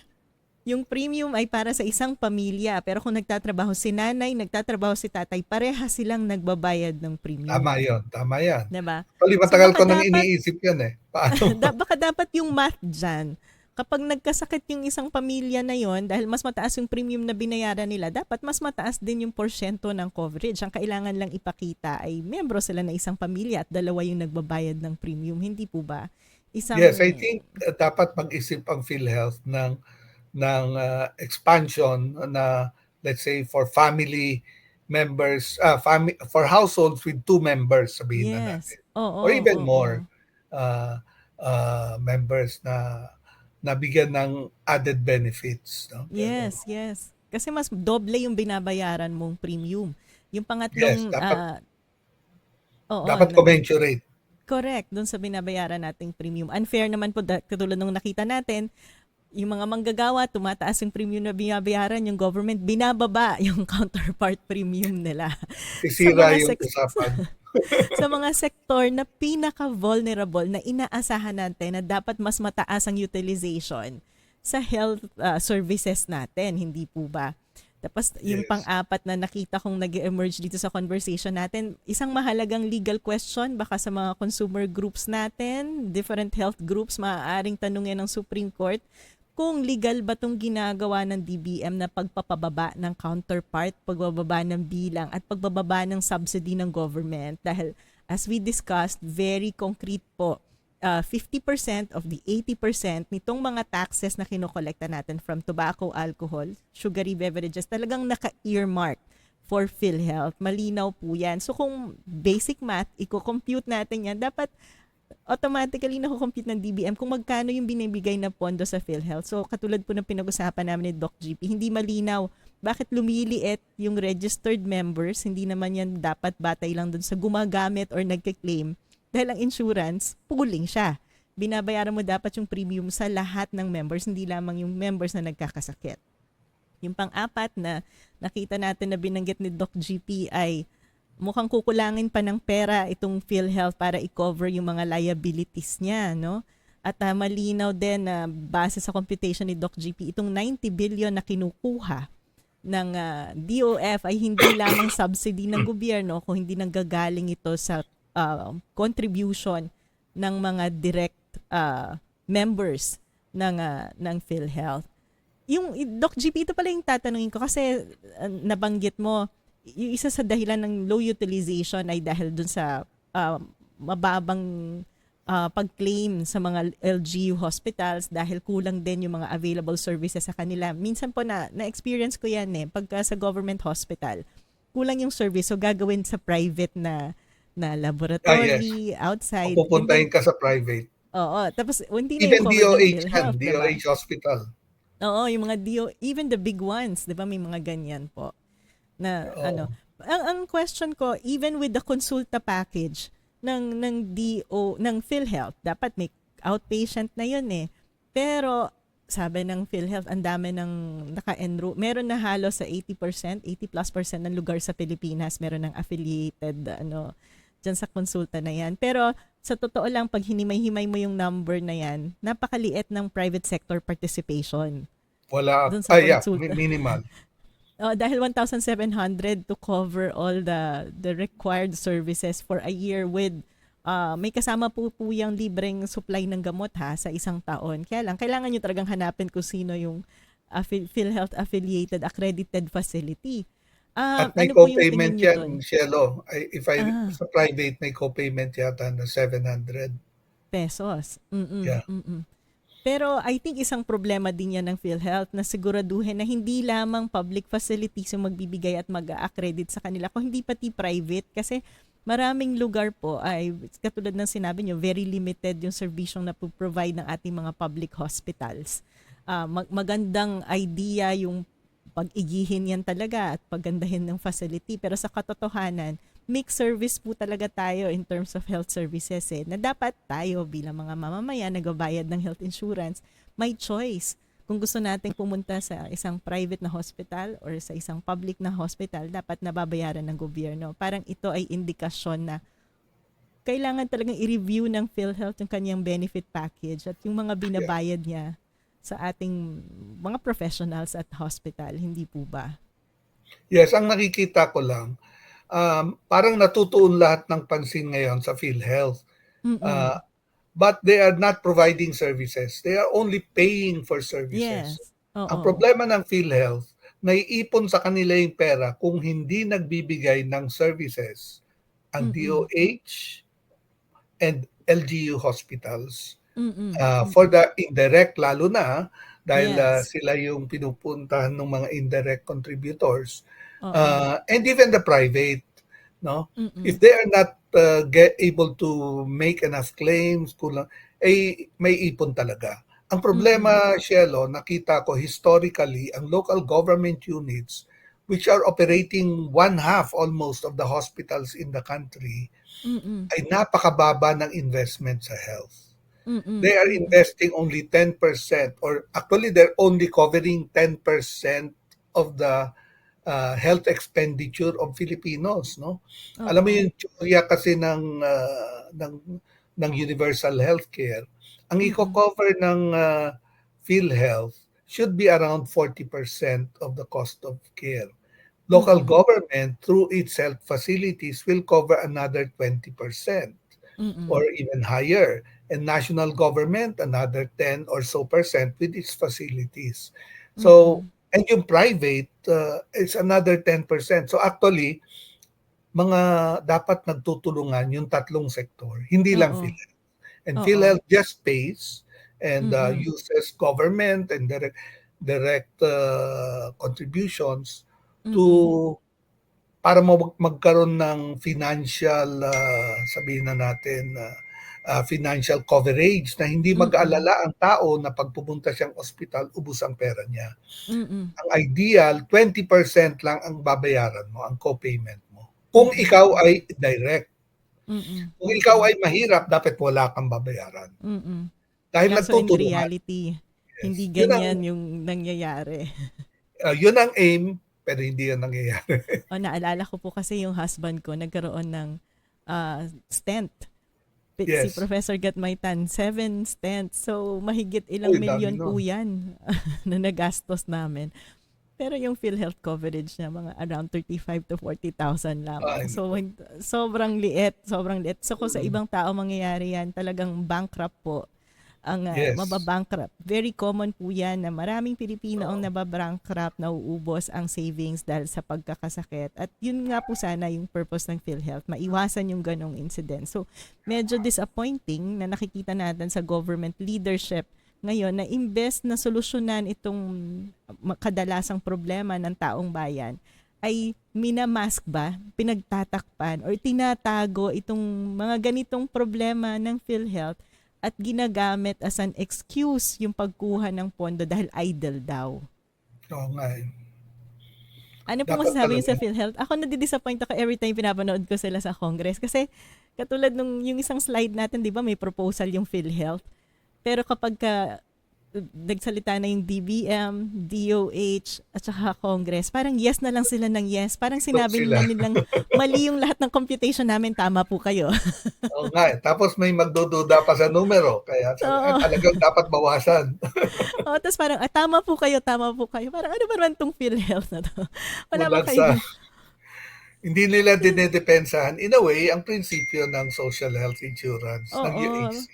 yung premium ay para sa isang pamilya. Pero kung nagtatrabaho si nanay, nagtatrabaho si tatay, pareha silang nagbabayad ng tama premium. yun, tama yan. Diba? Actually, So matagal baka ko nang dapat, iniisip yan eh. Paano? baka dapat yung math dyan, kapag nagkasakit yung isang pamilya na yon, dahil mas mataas yung premium na binayaran nila, dapat mas mataas din yung porsyento ng coverage. Ang kailangan lang ipakita ay miyembro sila na isang pamilya at dalawa yung nagbabayad ng premium. Hindi po ba? Yes, I think dapat mag-isip ang PhilHealth ng expansion na, let's say, for family members, for households with 2 members, sabihin na Yes. natin, Oo, or even oo. more uh, members na nabigyan ng added benefits, no? Pero, Yes, yes. Kasi mas doble yung binabayaran mong premium. Yung yes, pangatlong, dapat oo, dapat commensurate. correct, dun sa binabayaran nating premium. Unfair naman po, katulad nung nakita natin, yung mga manggagawa, tumataas yung premium na binabayaran, yung government, binababa yung counterpart premium nila. Sa Sisira mga yung usapan. sa mga sektor na pinaka-vulnerable na inaasahan natin na dapat mas mataas ang utilization sa health services natin, hindi po ba? Tapos yung Yes. pang-apat na nakita kong nag-emerge dito sa conversation natin, isang mahalagang legal question baka sa mga consumer groups natin, different health groups, maaaring tanungin ng Supreme Court kung legal ba itong ginagawa ng DBM na pagpapababa ng counterpart, pagbababa ng bilang at pagbababa ng subsidy ng government. Dahil as we discussed, very concrete po, 50% of the 80% nitong mga taxes na kinokolekta natin from tobacco, alcohol, sugary beverages, talagang naka-earmark for PhilHealth. Malinaw po yan. So kung basic math, i-compute natin yan, dapat automatically nakukompute ng DBM kung magkano yung binibigay na pondo sa PhilHealth. So katulad po ng pinag-usapan namin ni Doc GP, hindi malinaw bakit lumiliit yung registered members, hindi naman yan dapat batay lang dun sa gumagamit or nagke-claim. Dahil ang insurance, pooling siya. Binabayaran mo dapat yung premium sa lahat ng members, hindi lamang yung members na nagkakasakit. Yung pang-apat na nakita natin na binanggit ni Doc GP ay mukhang kukulangin pa ng pera itong PhilHealth para i-cover yung mga liabilities niya, no? At malinaw din na base sa computation ni Doc GP, itong 90 billion na kinukuha ng DOF ay hindi lamang subsidy ng gobyerno kung hindi nanggagaling ito sa contribution ng mga direct members ng PhilHealth. Yung Doc GP, ito pala yung tatanungin ko kasi nabanggit mo, yung isa sa dahilan ng low utilization ay dahil dun sa mababang pag-claim sa mga LGU hospitals dahil kulang din yung mga available services sa kanila. Minsan po na-experience ko yan pagka sa government hospital, kulang yung service so gagawin sa private na laboratory, Yes. outside. O pupuntahin ka sa private. Oo. Tapos, hindi na Even yung covered ng DOH yan, PhilHealth, diba? DOH hospital. Oo, yung mga even the big ones, diba? May mga ganyan po. Na, Oo. ang question ko, even with the consulta package ng PhilHealth, dapat may outpatient na yun eh. Pero, sabi ng PhilHealth, ang dami ng naka-enroll. Meron na halos sa 80%, 80+% ng lugar sa Pilipinas, meron ng affiliated, dyan sa konsulta na yan. Pero sa totoo lang, pag hinimay-himay mo yung number na yan, napakaliit ng private sector participation. Wala. Dun sa Yeah, konsulta. minimal. Dahil 1,700 to cover all the required services for a year with may kasama po yung libreng supply ng gamot sa isang taon. Kaya lang, kailangan nyo talagang hanapin kung sino yung PhilHealth affiliated accredited facility. At may Ano po yung co-payment tingin nyo yan, dun? Cielo. Ah. Sa private, may co-payment yata na 700. Pesos. Yeah. Pero I think isang problema din yan ng PhilHealth na siguraduhin na hindi lamang public facilities yung magbibigay at mag-accredit sa kanila, kung hindi pati private. Kasi maraming lugar po ay, katulad ng sinabi nyo, very limited yung serbisyong na provide ng ating mga public hospitals. Magandang idea yung pag-igihin yan talaga at paggandahin ng facility. Pero sa katotohanan, mixed service po talaga tayo in terms of health services na dapat tayo bilang mga mamamayan nagbabayad ng health insurance, may choice. Kung gusto nating pumunta sa isang private na hospital or sa isang public na hospital, dapat nababayaran ng gobyerno. Parang ito ay indikasyon na kailangan talagang i-review ng PhilHealth yung kanyang benefit package at yung mga binabayad niya sa ating mga professionals at hospital, hindi po ba? Yes, ang nakikita ko lang, parang natutuon lahat ng pansin ngayon sa PhilHealth. But they are not providing services. They are only paying for services. Yes. Oo. Ang problema ng PhilHealth, naiipon sa kanila yung pera kung hindi nagbibigay ng services ang DOH and LGU hospitals. For the indirect, lalo na dahil Yes. sila yung pinupuntahan ng mga indirect contributors. Oo. And even the private, no? If they are not able to make enough claims, kulang, may ipon talaga. Ang problema, Cielo, nakita ko historically, ang local government units, which are operating one half almost of the hospitals in the country, ay napakababa ng investment sa health. They are investing only 10% or actually they're only covering 10% of the health expenditure of Filipinos, no? Alam mo Oo. yung teorya kasi ng universal healthcare, ang Mm. iko-cover ng PhilHealth should be around 40% of the cost of care. Local Mm. government, through its health facilities, will cover another 20% or Mm. even higher. And national government, another 10 or so percent with its facilities. So, Mm. and yung private, is another 10%. So actually, mga dapat nagtutulungan yung tatlong sektor, hindi lang Oo. PhilHealth. And Oo. PhilHealth just pays and Mm. uses government and direct contributions Mm. to para magkaroon ng financial, sabihin na natin, financial coverage na hindi Mm. mag-alala ang tao na pag pumunta siyang ospital, ubos ang pera niya. Mm. Ang ideal, 20% lang ang babayaran mo, ang co-payment mo. Kung Mm. ikaw ay direct. Mm. Kung ikaw Mm. ay mahirap, dapat wala kang babayaran. Mm. Dahil Kaso in nagtutulungan. reality, hindi Yes. ganyan yung nangyayari. Yun ang aim, pero hindi yan nangyayari. O naalala ko po kasi yung husband ko nagkaroon ng stent. Si Yes. Professor Gatmaitan, 7 stents. So mahigit ilang Uy, dami milyon po nun. yan na nagastos namin. Pero yung PhilHealth coverage niya, mga around 35 to 40,000 lamang. Ay, So, naku. sobrang liit, sobrang liit. So, kung sa Mm. ibang tao mangyayari yan, talagang bankrupt po ang Yes. mababankrupt. Very common po yan na maraming Pilipino ang Oo. nababankrupt, nauubos ang savings dahil sa pagkakasakit. At yun nga po sana yung purpose ng PhilHealth, maiwasan yung ganong incident. So, medyo disappointing na nakikita natin sa government leadership ngayon na imbes na solusyonan itong kadalasang problema ng taong bayan, ay minamask ba, pinagtatakpan, or tinatago itong mga ganitong problema ng PhilHealth at ginagamit as an excuse yung pagkuha ng pondo dahil idle daw. Oo nga eh. Ano po Dapat masasabi niyo talaga. sa PhilHealth? Ako nadidisappoint ako every time pinapanood ko sila sa Congress kasi katulad nung yung isang slide natin, di ba may proposal yung PhilHealth. Pero kapag nagsalita na yung DBM, DOH, at saka Congress, parang yes na lang sila ng yes. Parang Look sinabi sila. na nilang mali yung lahat ng computation namin, tama po kayo. Oo nga eh. Tapos may magdududa pa sa numero. Kaya sabi, Oo. talagang dapat bawasan. Oo, tapos parang, tama po kayo, tama po kayo. Parang ano ba naman tong PhilHealth na to? Wala ba Bulag sa, kayo? hindi nila dinedepensahan in a way ang prinsipyo ng social health insurance ng Oo. UHC.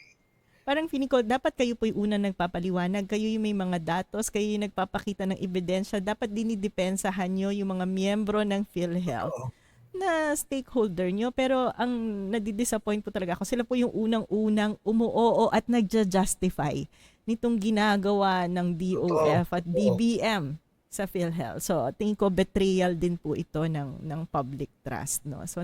Parang feeling ko, dapat kayo po yung unang nagpapaliwanag. Kayo yung may mga datos, kayo yung nagpapakita ng ebidensya. Dapat dinidepensahan nyo yung mga miyembro ng PhilHealth Oo. na stakeholder nyo. Pero ang nadidisappoint po talaga ako, sila po yung unang-unang umuoo at nagja-justify nitong ginagawa ng Totoo. DOF at Oo. DBM sa PhilHealth. So, tingin ko betrayal din po ito ng public trust, no. So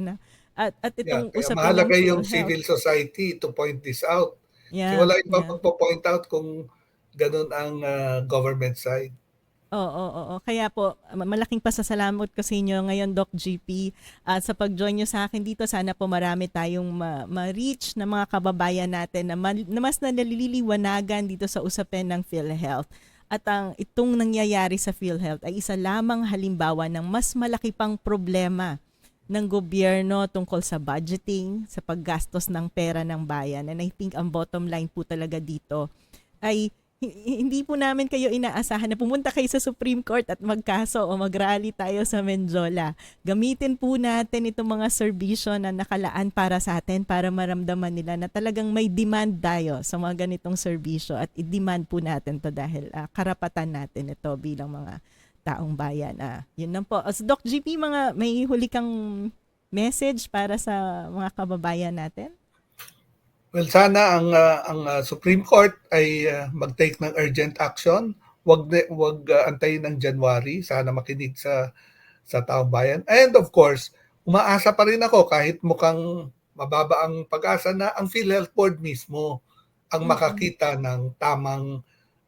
at Yeah, itong kaya usapin ng mahalaga yung PhilHealth. civil society to point this out. Kasi Yeah, wala ibang yeah. magpo-point out kung ganun ang government side. Oo, oo. Kaya po, malaking pasasalamat ko sa inyo ngayon, Doc GP, at sa pag-join nyo sa akin dito. Sana po marami tayong ma-reach na mga kababayan natin na, na mas nalililiwanagan dito sa usapin ng PhilHealth. At itong nangyayari sa PhilHealth ay isa lamang halimbawa ng mas malaki pang problema ng gobyerno tungkol sa budgeting, sa paggastos ng pera ng bayan. And I think ang bottom line po talaga dito ay hindi po namin kayo inaasahan na pumunta kayo sa Supreme Court at magkaso o mag-rally tayo sa Menjola. Gamitin po natin itong mga serbisyo na nakalaan para sa atin para maramdaman nila na talagang may demand tayo sa mga ganitong serbisyo at i-demand po natin to dahil karapatan natin ito bilang mga taong bayan. Yun lang po. As Doc GP, may huli kang message para sa mga kababayan natin? Well, sana ang Supreme Court ay mag-take ng urgent action. Wag antayin ng January. Sana makinig sa taong bayan. And of course, umaasa pa rin ako kahit mukhang mababa ang pag-asa na ang PhilHealth Board mismo ang makakita ng tamang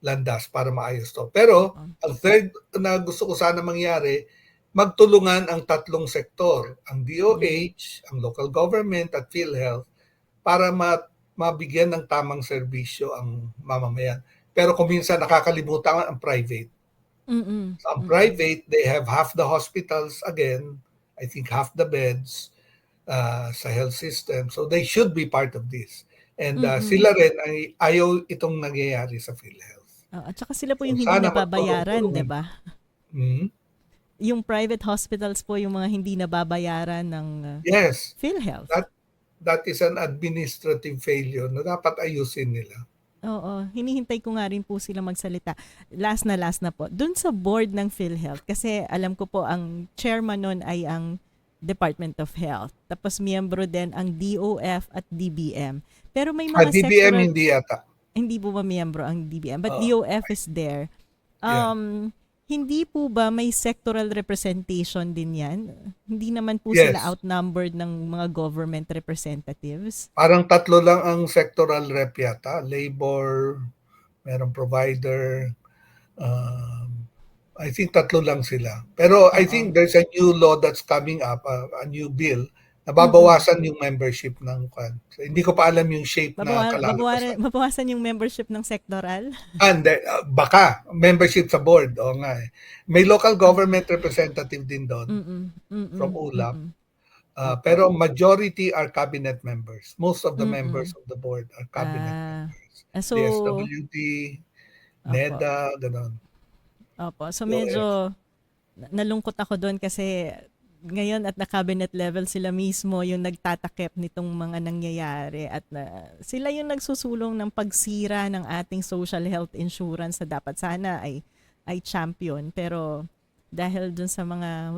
landas para maayos to. Pero ang third na gusto ko sana mangyari, magtulungan ang tatlong sektor, ang DOH, ang local government at PhilHealth para mabigyan ng tamang serbisyo ang mamamayan. Pero kung minsan nakakalimutan ang private. Mm. Some Mm. private, they have half the hospitals again, I think half the beds sa health system. So they should be part of this. And Mm. sila rin ay ayaw itong nangyayari sa PhilHealth. Oo, at saka sila po So yung hindi sana nababayaran, 'di magtulong-tulungan. ba? Mhm. Yung private hospitals po yung mga hindi nababayaran ng Yes, PhilHealth. that that is an administrative failure na dapat ayusin nila. Oo, hinihintay ko nga rin po sila magsalita. Last na po. Doon sa board ng PhilHealth, kasi alam ko po ang chairman nun ay ang Department of Health. Tapos miyembro din ang DOF at DBM. Pero may mga DBM sectoral, hindi yata. hindi po ba miyembro ang DBM, but Oo, DOF is there. yeah. Hindi po ba may sectoral representation din yan? Hindi naman po sila Yes. outnumbered ng mga government representatives? Parang tatlo lang ang sectoral rep yata. Labor, merong provider. I think tatlo lang sila. Pero I Oo. think there's a new law that's coming up, a new bill, na Mm. babawasan yung membership ng kwan. So, hindi ko pa alam yung shape na kalalabasan. Mabawasan yung membership ng sectoral? And baka membership sa board. O nga eh. May local government representative din doon Mm, from mm, ULAP. mm. Opo. Pero majority are cabinet members. Most of the members Mm. of the board are cabinet Ah, members. so DSWD, opo, NEDA, gano'n. opo. So DOF. medyo nalungkot ako doon kasi ngayon at na cabinet level sila mismo yung nagtatakip nitong mga nangyayari at sila yung nagsusulong ng pagsira ng ating social health insurance na dapat sana ay champion, pero dahil dun sa mga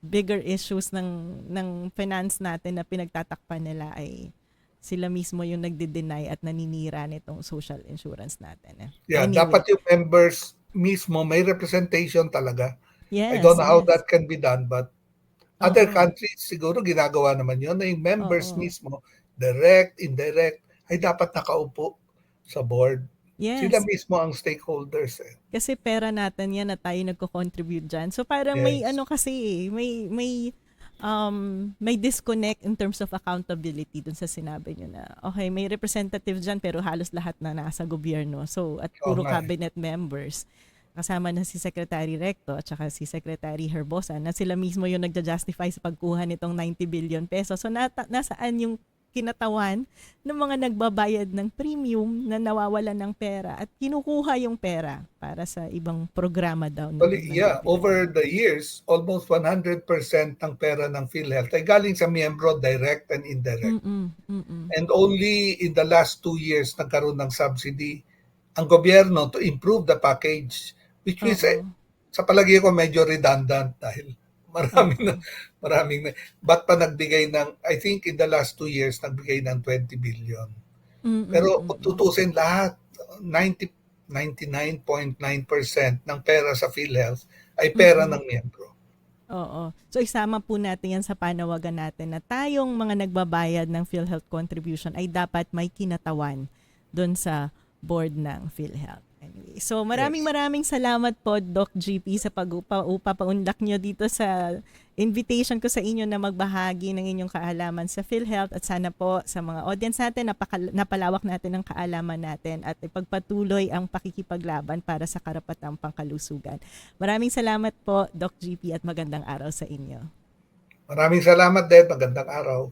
bigger issues ng finance natin na pinagtatakpan nila ay sila mismo yung nagde-deny at naninira nitong social insurance natin. Yeah, Anyway, dapat yung members mismo may representation talaga. I don't yes, know how yes. that can be done, but other Oo. countries siguro ginagawa naman yun na yung members Oo. mismo, direct, indirect, ay dapat nakaupo sa board. Sila Yes. mismo ang stakeholders eh. Kasi pera natin yan na tayo nagko-contribute dyan. So parang may Yes. ano kasi, may disconnect in terms of accountability dun sa sinabi nyo na, okay, may representative dyan pero halos lahat na nasa gobyerno. So, at Oo puro nga eh. cabinet members. Kasama na si Secretary Recto at saka si Secretary Herbosa na sila mismo yung nagja-justify sa pagkuha nitong 90 billion pesos. So, nasaan yung kinatawan ng mga nagbabayad ng premium na nawawalan ng pera at kinukuha yung pera para sa ibang programa daw ng Yeah, gobyerno. over the years, almost 100% ng pera ng PhilHealth ay galing sa miyembro, direct and indirect. And only in the last 2 years nagkaroon ng subsidy ang gobyerno to improve the package, which is sa palagi ko medyo redundant dahil maraming ba't pa nagbigay ng, I think in the last 2 years nagbigay ng 20 billion. Pero kung tutusin lahat, 99.9% ng pera sa PhilHealth ay pera ng miyembro. Oo. So isama po natin yan sa panawagan natin na tayong mga nagbabayad ng PhilHealth contribution ay dapat may kinatawan doon sa board ng PhilHealth. Anyway, so maraming salamat po Doc GP sa pag-paunlak nyo dito sa invitation ko sa inyo na magbahagi ng inyong kaalaman sa PhilHealth at sana po sa mga audience natin napalawak natin ang kaalaman natin at ipagpatuloy ang pakikipaglaban para sa karapatang pangkalusugan. Maraming salamat po Doc GP at magandang araw sa inyo. Maraming salamat din. Magandang araw.